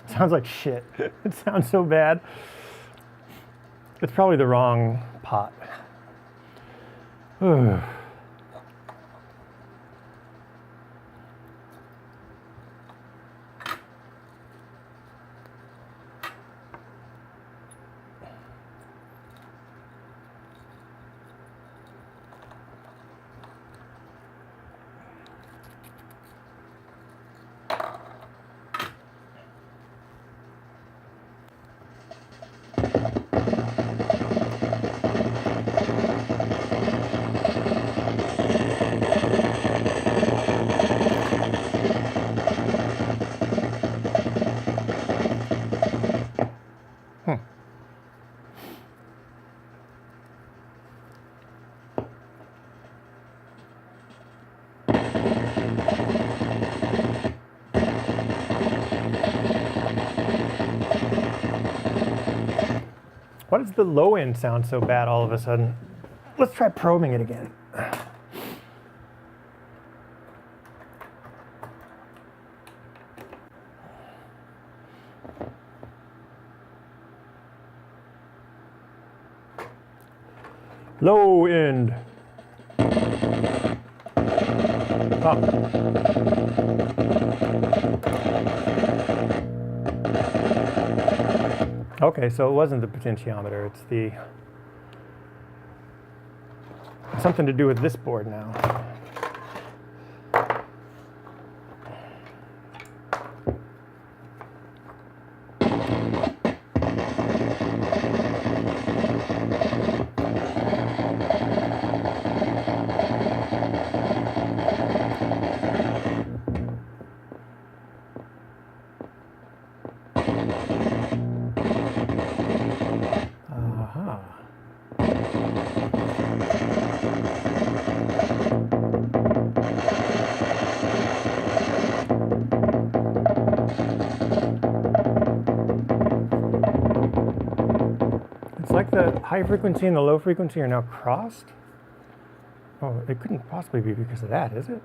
Sounds like shit. It sounds so bad. It's probably the wrong pot. Why does the low end sound so bad all of a sudden? Let's try probing it again. Low end. Up. Okay, so it wasn't the potentiometer, it's the something to do with this board now. It's like the high frequency and the low frequency are now crossed. Oh, it couldn't possibly be because of that, is it?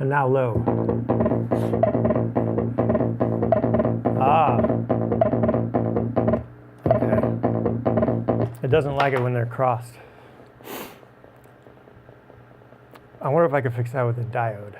And now low. Ah. Okay. It doesn't like it when they're crossed. I wonder if I could fix that with a diode.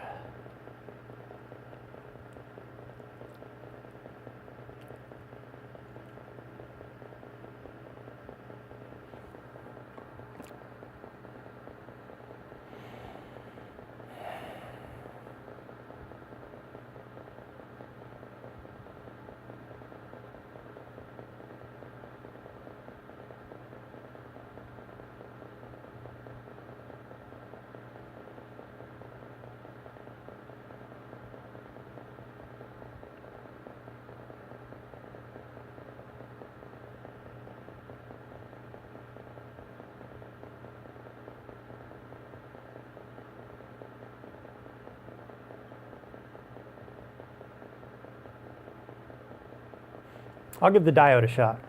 I'll give the diode a shot.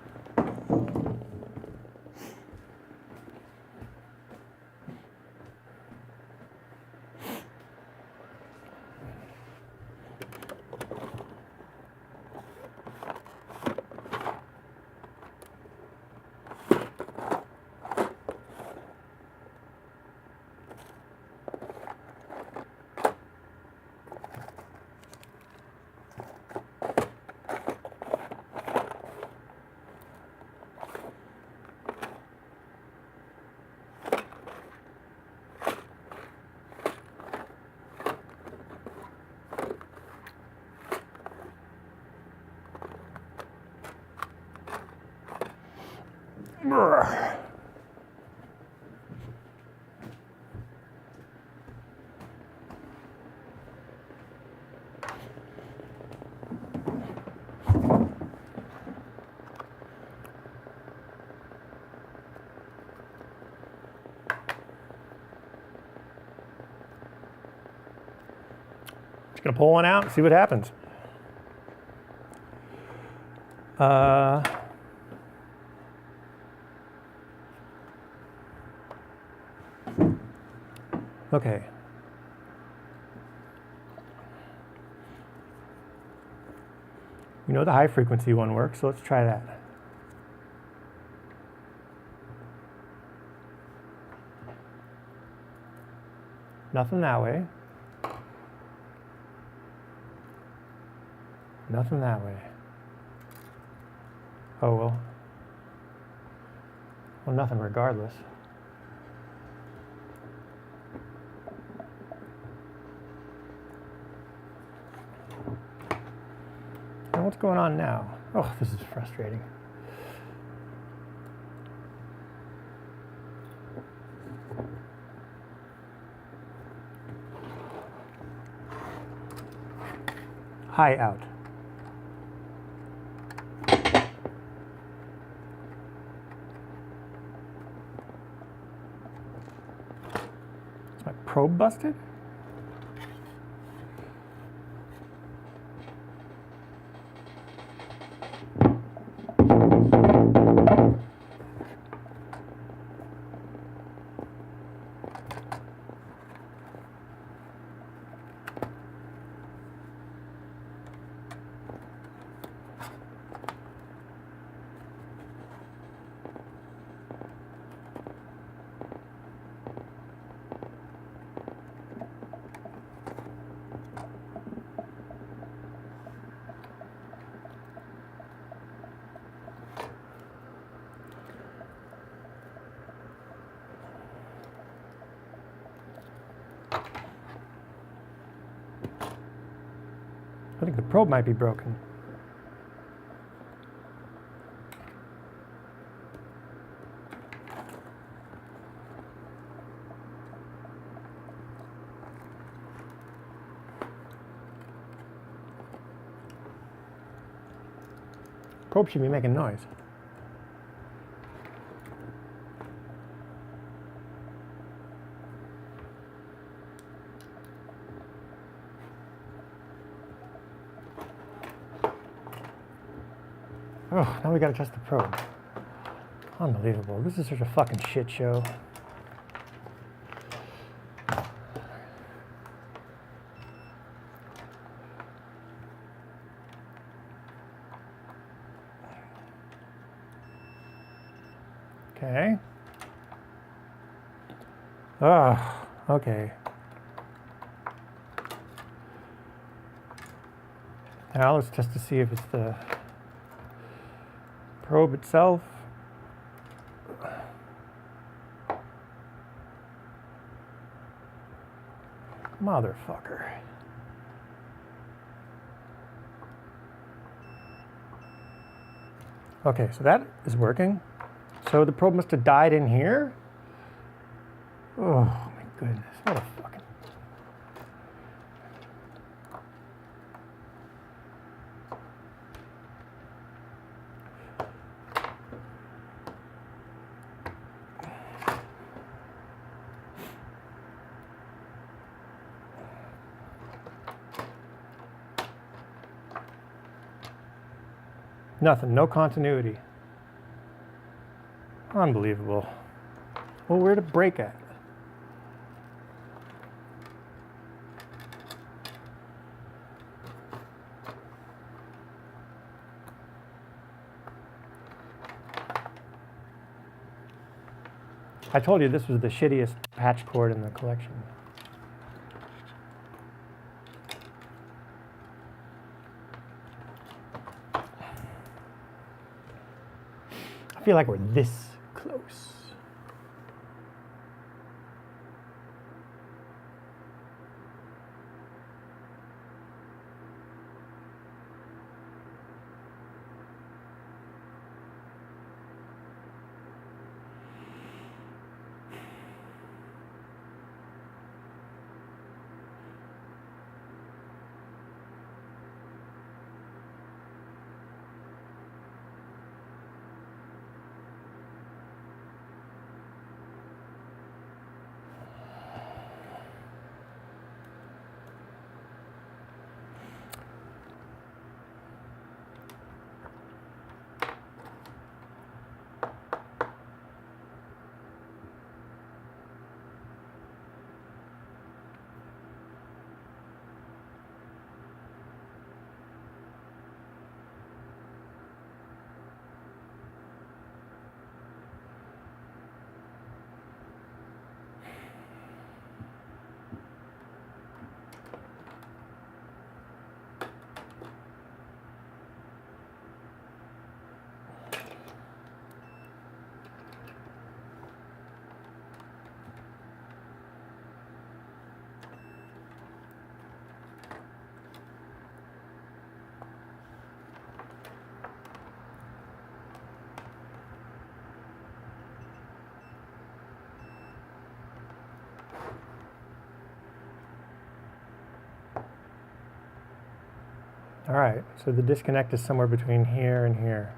Just gonna pull one out and see what happens. Okay. We know the high frequency one works, so let's try that. Nothing that way. nothing that way. Oh well. Well, nothing regardless. And what's going on now? Oh, this is frustrating. High out. Is my probe busted? I think the probe might be broken. Probe should be making noise. Oh, now we gotta test the probe. Unbelievable. This is such a fucking shit show. Okay. Oh, okay. Now let's test to see if it's the probe itself. Motherfucker. Okay, so that is working. So the probe must have died in here. Oh my goodness, what a fucking... Nothing, no continuity. Unbelievable. Well, where'd it break at? I told you this was the shittiest patch cord in the collection. I feel like we're this close. All right, so the disconnect is somewhere between here and here.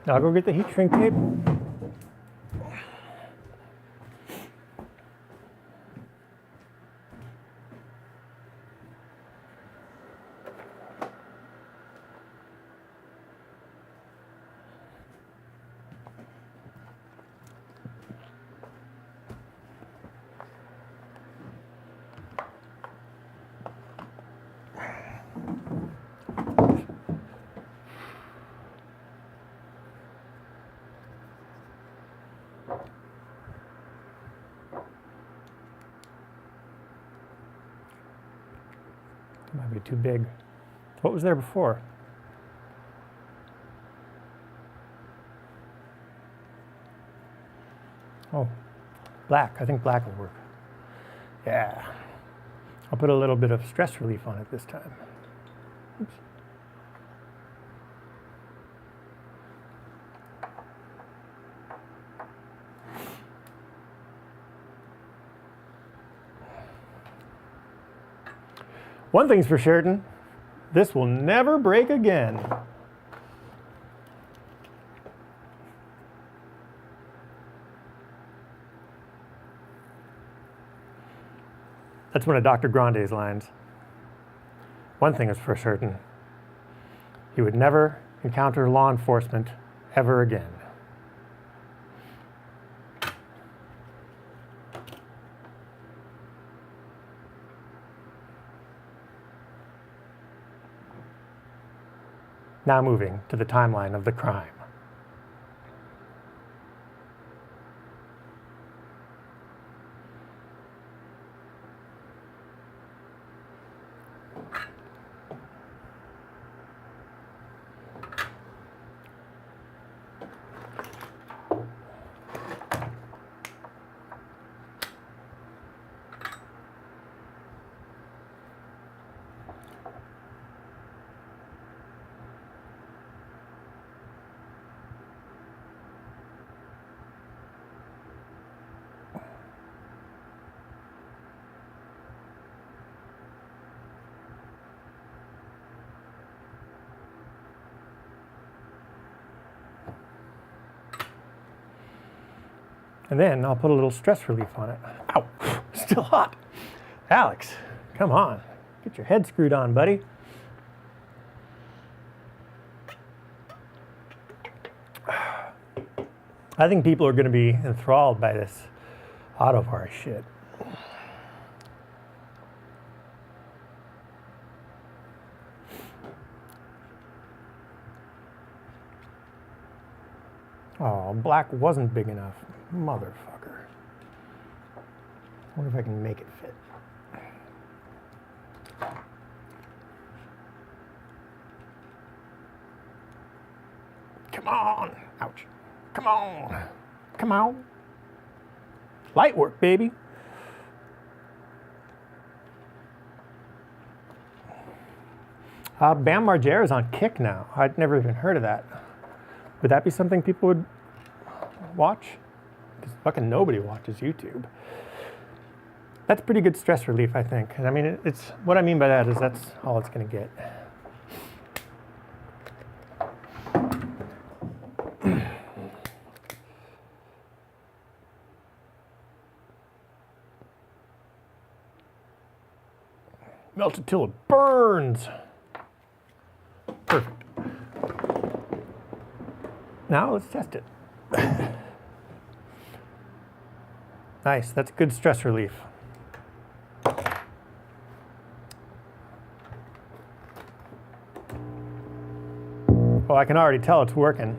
Now I'll go get the heat shrink tape. Might be too big. What was there before? Oh, black. I think black will work. Yeah. I'll put a little bit of stress relief on it this time. Oops. One thing's for certain, this will never break again. That's one of Dr. Grande's lines. One thing is for certain, he would never encounter law enforcement ever again. Now moving to the timeline of the crime. And then I'll put a little stress relief on it. Ow, still hot. Alex, come on. Get your head screwed on, buddy. I think people are going to be enthralled by this Auto-Vari shit. Oh, black wasn't big enough. Motherfucker. I wonder if I can make it fit. Come on. Ouch. Come on. Come on. Light work, baby. Bam Margera is on Kick now. I'd never even heard of that. Would that be something people would watch? Because fucking nobody watches YouTube. That's pretty good stress relief, I think. And I mean, it's what I mean by that is that's all it's going to get. Melt it till it burns. Perfect. Now let's test it. Nice, that's good stress relief. Oh, I can already tell it's working.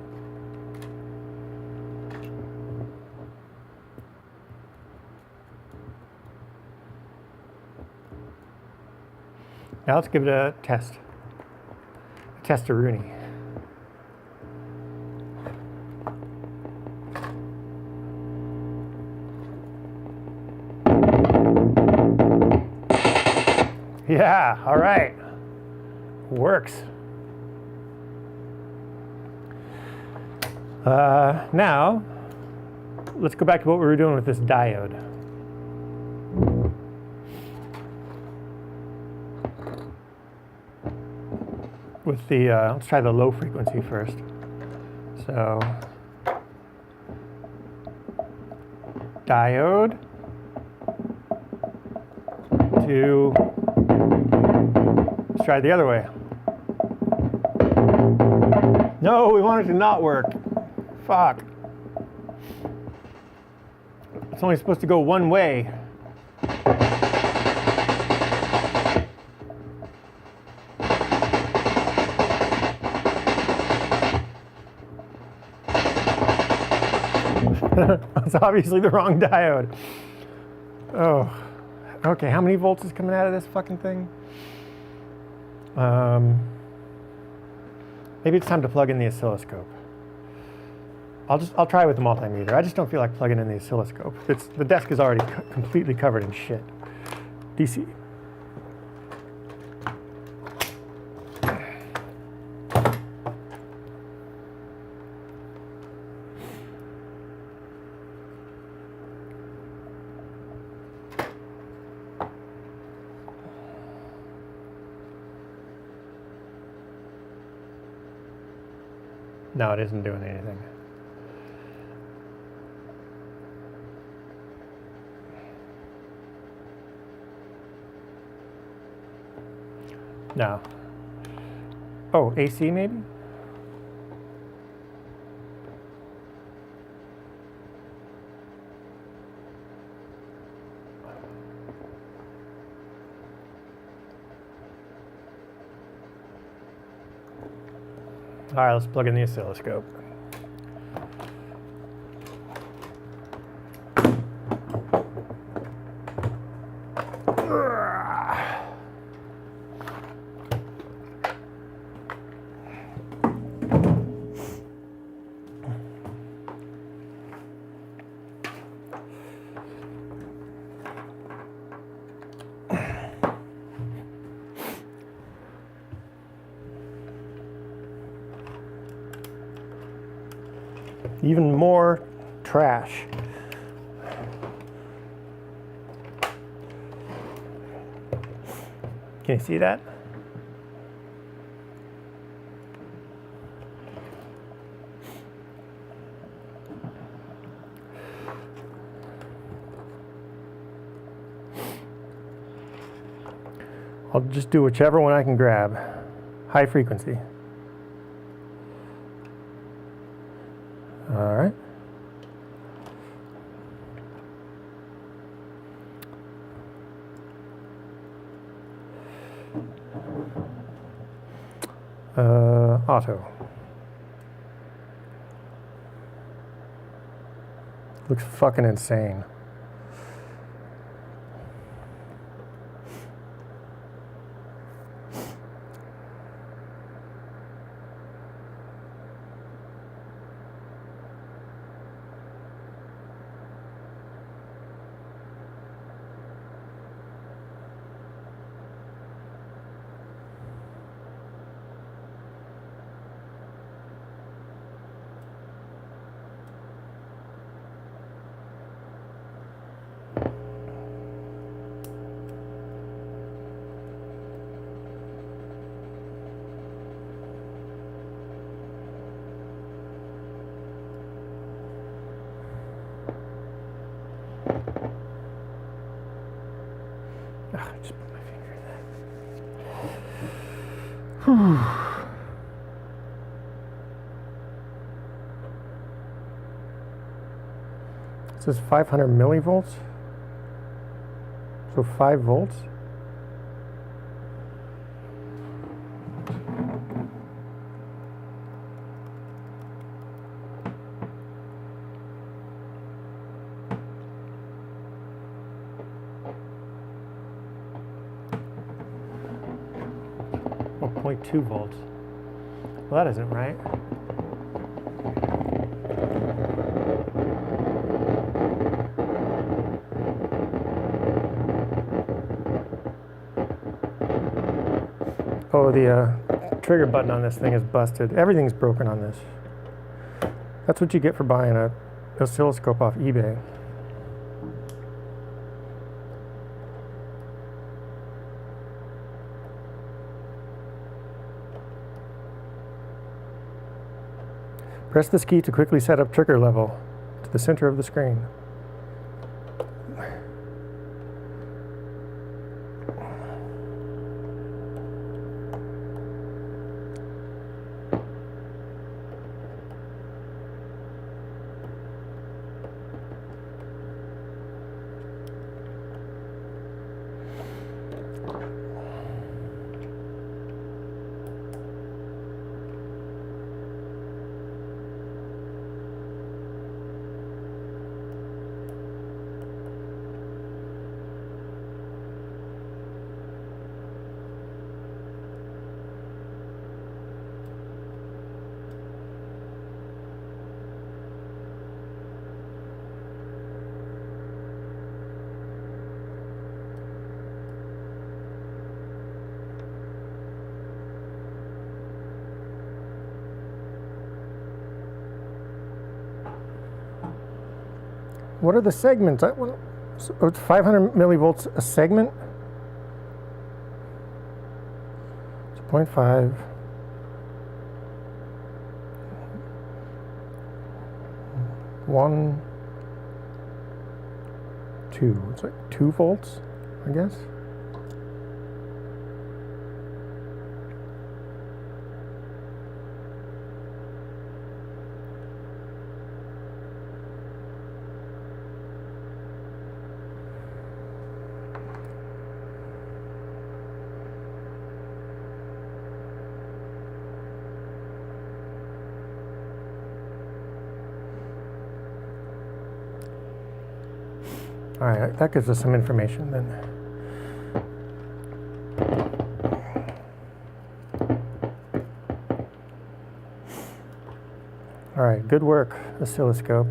Now let's give it a test. A test-a-rooney. Yeah, all right. Works. Now, let's go back to what we were doing with this diode. With the, let's try the low frequency first. So, diode to, let's try it the other way. No, we want it to not work. Fuck. It's only supposed to go one way. That's obviously the wrong diode. Oh, okay, how many volts is coming out of this fucking thing? Maybe it's time to plug in the oscilloscope. I'll try with the multimeter. I just don't feel like plugging in the oscilloscope. The desk is already completely covered in shit. DC. No, it isn't doing anything. No. Oh, AC maybe? All right, let's plug in the oscilloscope. Even more trash. Can you see that? I'll just do whichever one I can grab. High frequency. All right. Auto. Looks fucking insane. Just put my finger in that. Whew. This is 500 millivolts. So 5 volts. Oh, 0.2 volts. Well, that isn't right. Oh, the trigger button on this thing is busted. Everything's broken on this. That's what you get for buying an oscilloscope off eBay. Press this key to quickly set up trigger level to the center of the screen. What are the segments? So it's 500 millivolts a segment. It's 0.5. 1, 2. It's like 2 volts, I guess. All right, that gives us some information then. All right, good work, oscilloscope.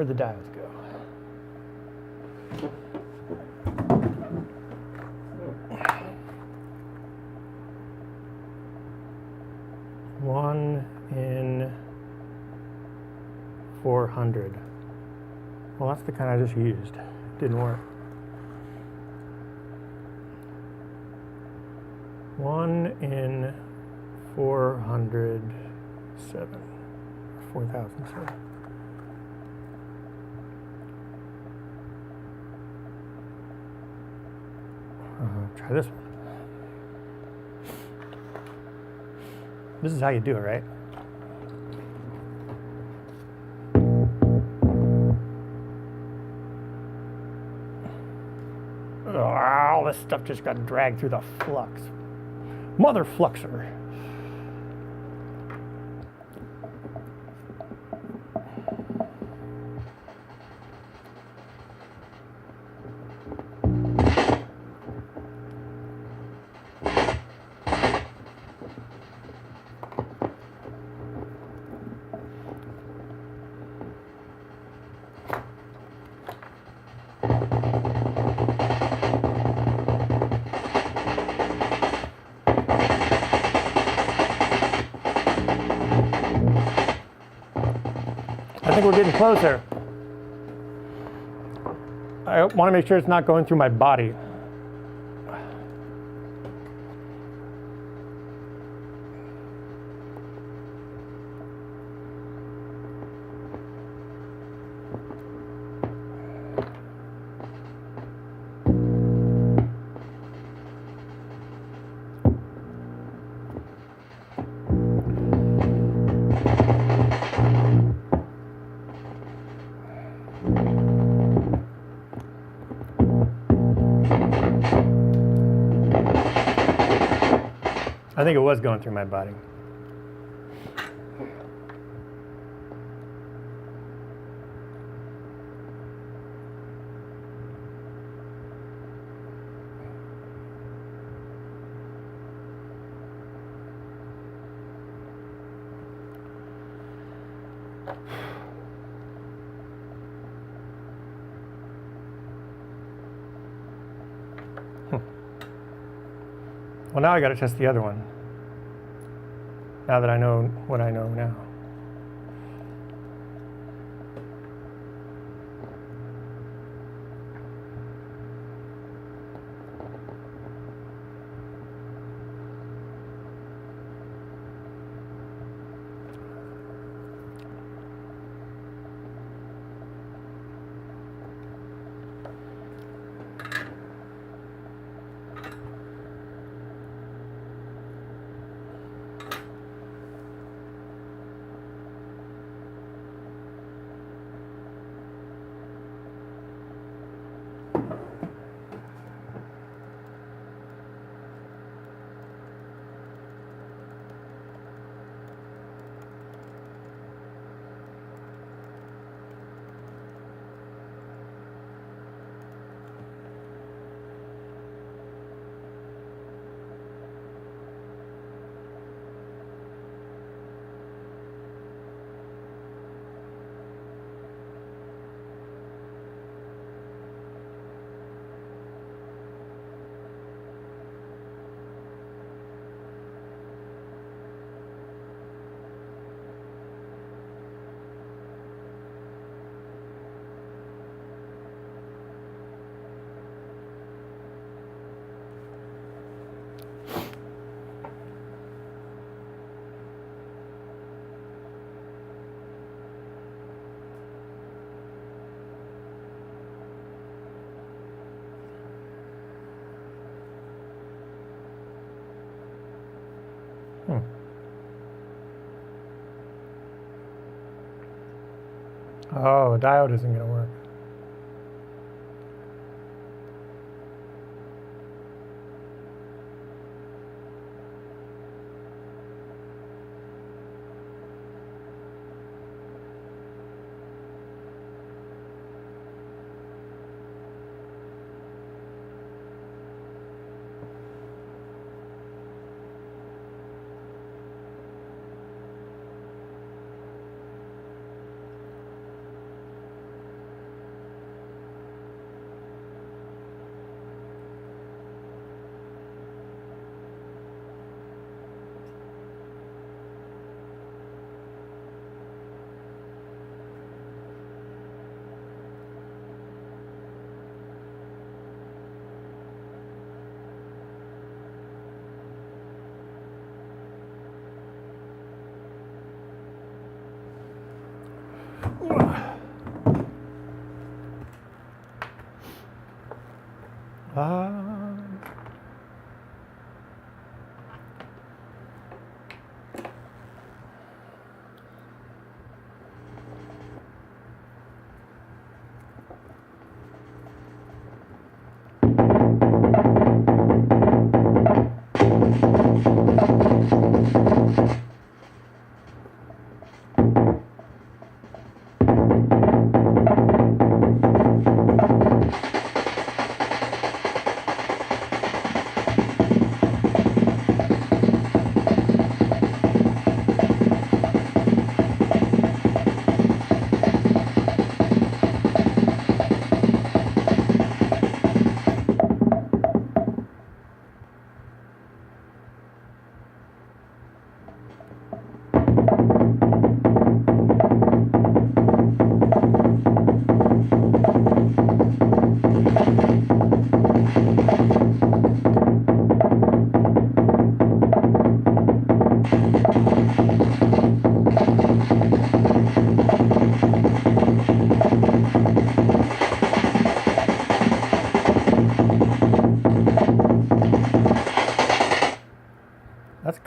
Where'd the diodes go? One in 400. Well, that's the kind I just used. Didn't work. 1 in 407. 4,007. Try this one. This is how you do it, right? Oh, this stuff just got dragged through the flux. Mother fluxer. I think we're getting closer. I want to make sure it's not going through my body. I think it was going through my body. Well, now I got to test the other one. Now that I know what I know now. Oh, the diode isn't going to work.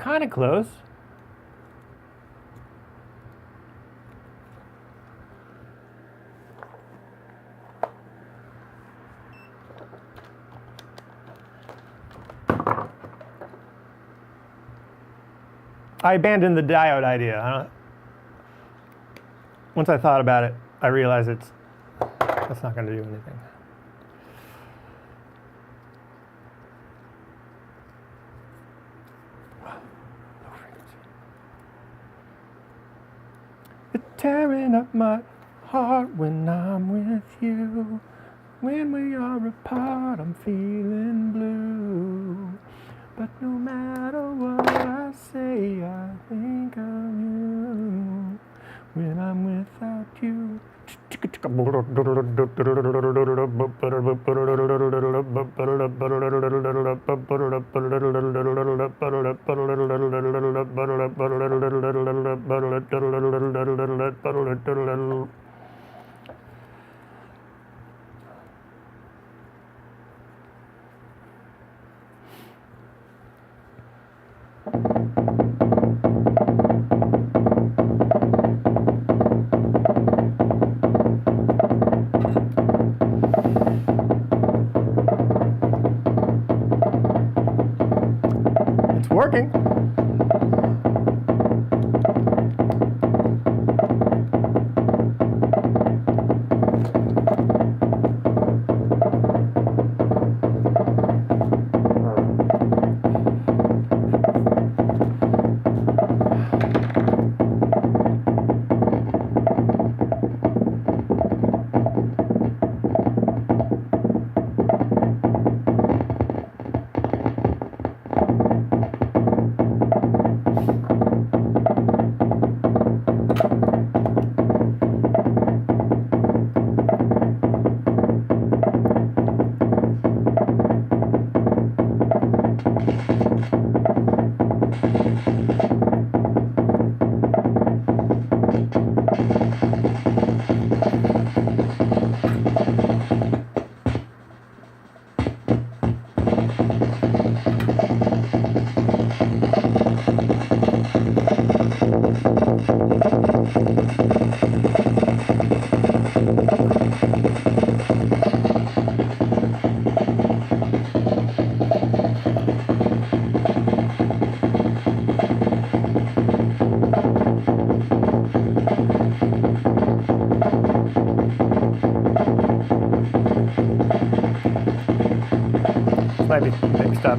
kind of close. I abandoned the diode idea. Once I thought about it, I realized that's not going to do anything. It's tearing up my heart when I'm with you. When we are apart, I'm feeling blue. But no matter what I say, I think of you when I'm without you. It's working. Might be mixed up.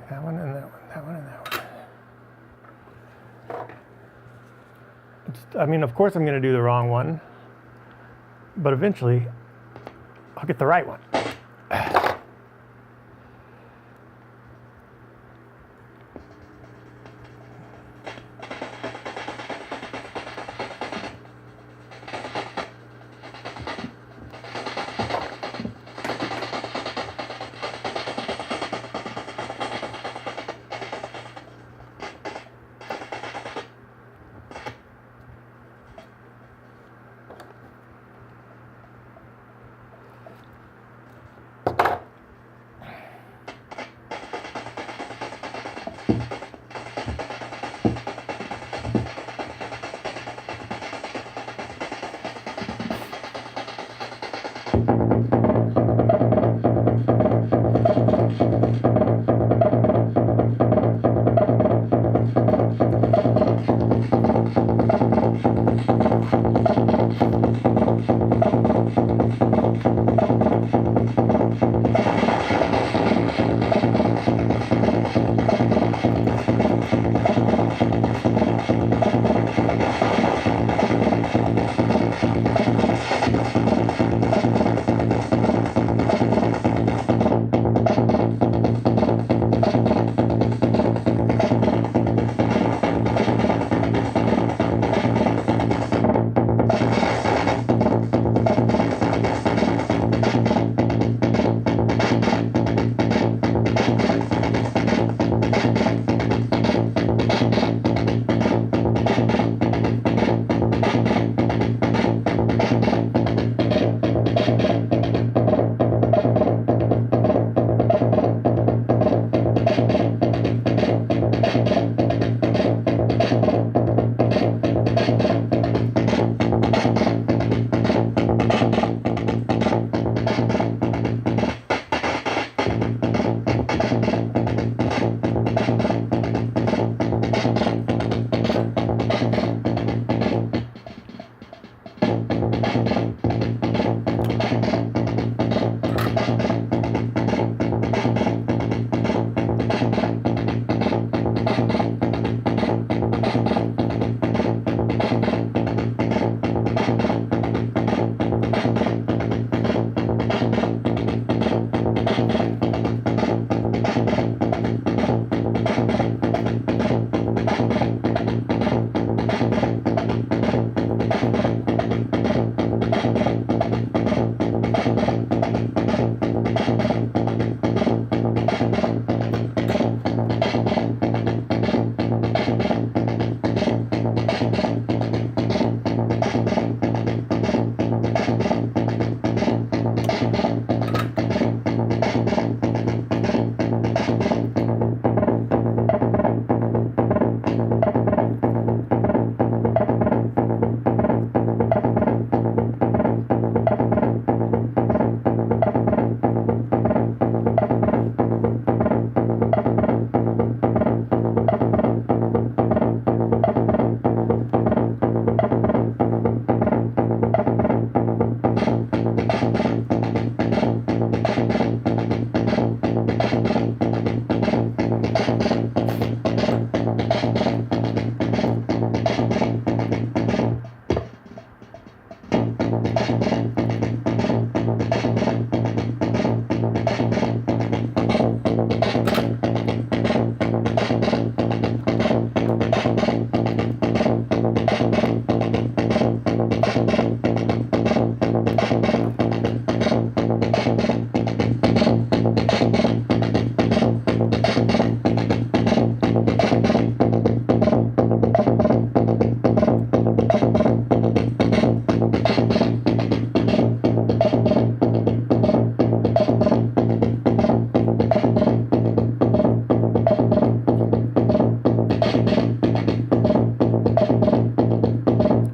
That one and that one, that one and that one. I mean, of course I'm going to do the wrong one, but eventually I'll get the right one.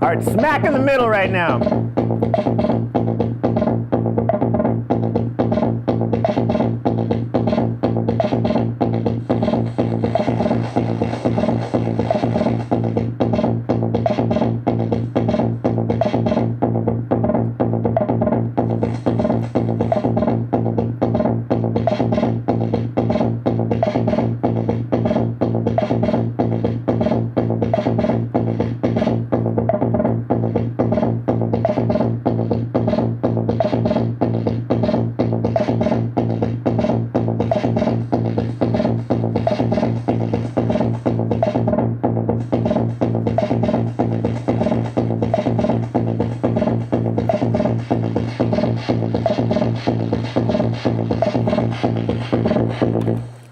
All right, smack in the middle right now.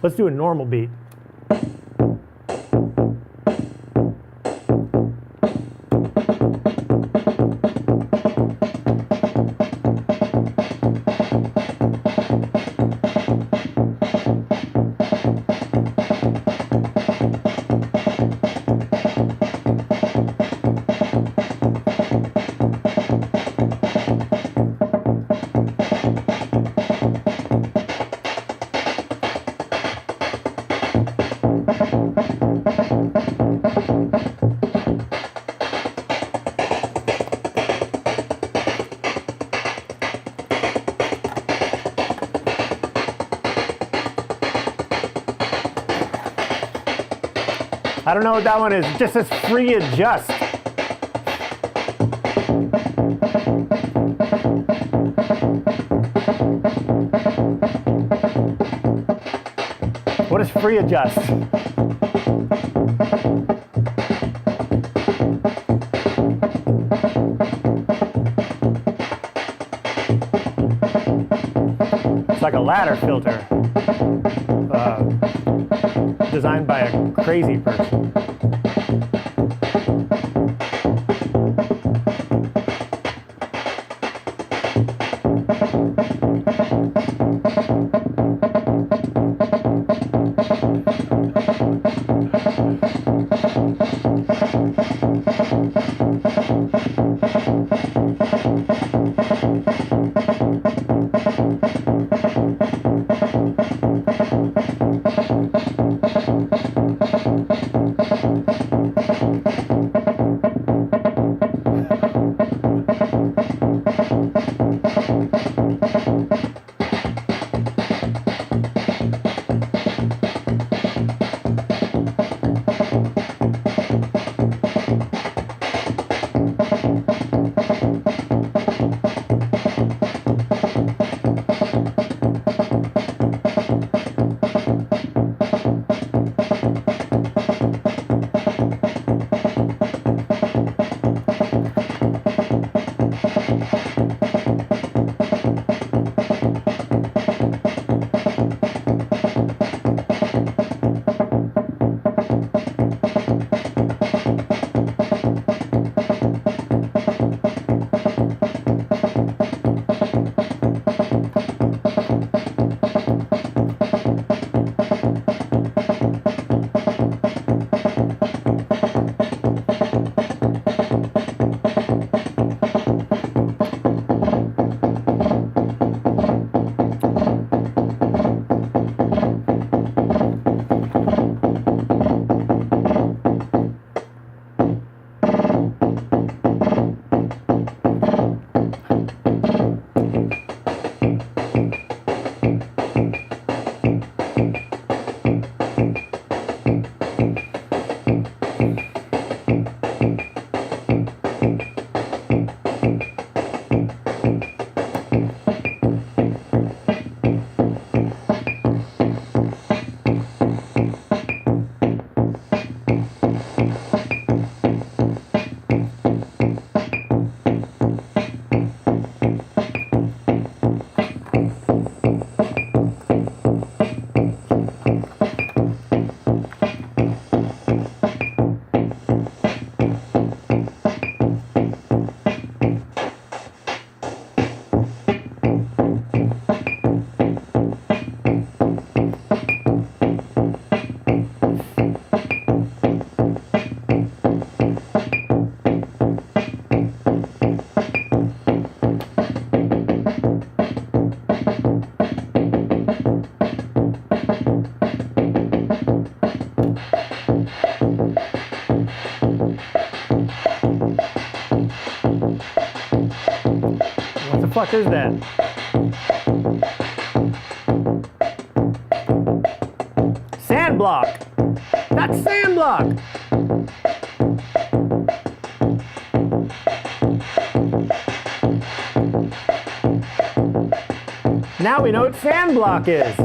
Let's do a normal beat. I don't know what that one is. It just says free adjust. What is free adjust? It's like a ladder filter designed by a crazy person. What the fuck is that? Sand block! That's sand block! Now we know what sand block is.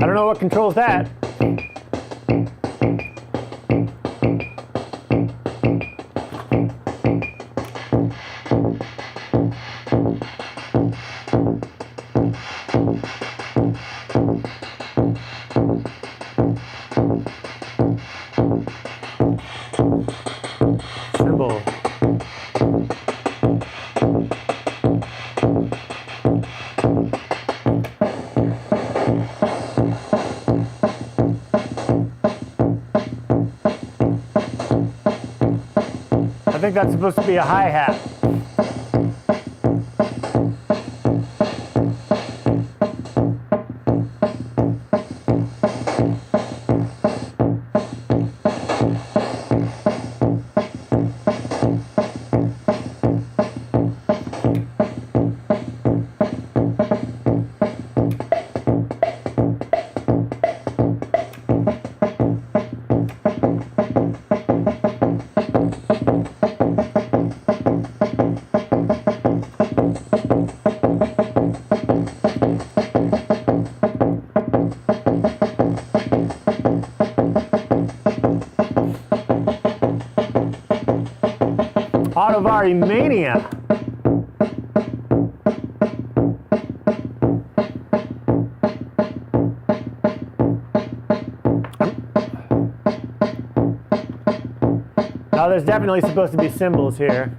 I don't know what controls that. Symbol. I think that's supposed to be a hi-hat. Auto-Vari mania. Now there's definitely supposed to be symbols here.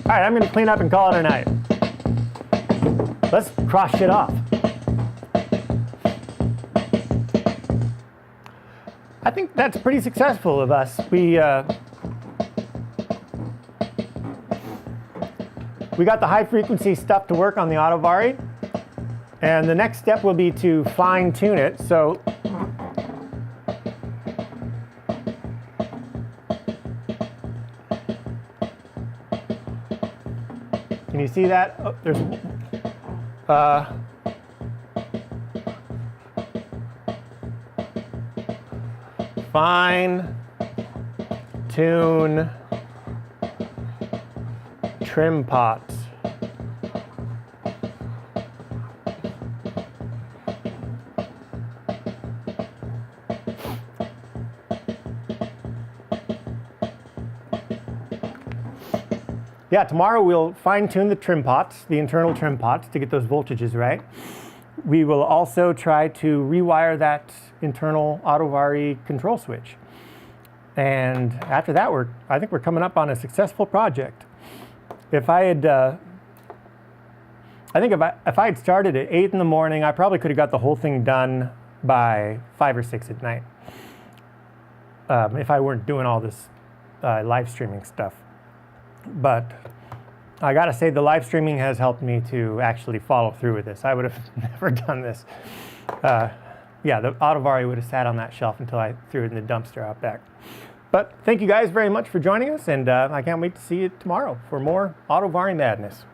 All right, I'm gonna clean up and call it a night. Let's cross shit off. I think that's pretty successful of us. We got the high frequency stuff to work on the Auto-Vari, and the next step will be to fine tune it. So can you see that? Oh, there's fine tune trim pots. Yeah, tomorrow we'll fine-tune the trim pots, the internal trim pots, to get those voltages right. We will also try to rewire that internal Auto-Vari control switch. And after that, I think we're coming up on a successful project. If I had, if I had started at 8 in the morning, I probably could have got the whole thing done by 5 or 6 at night. If I weren't doing all this live streaming stuff. But I gotta say, the live streaming has helped me to actually follow through with this. I would have never done this. Yeah, the Auto-Vari would have sat on that shelf until I threw it in the dumpster out back. But thank you guys very much for joining us, and I can't wait to see you tomorrow for more Auto-Vari madness.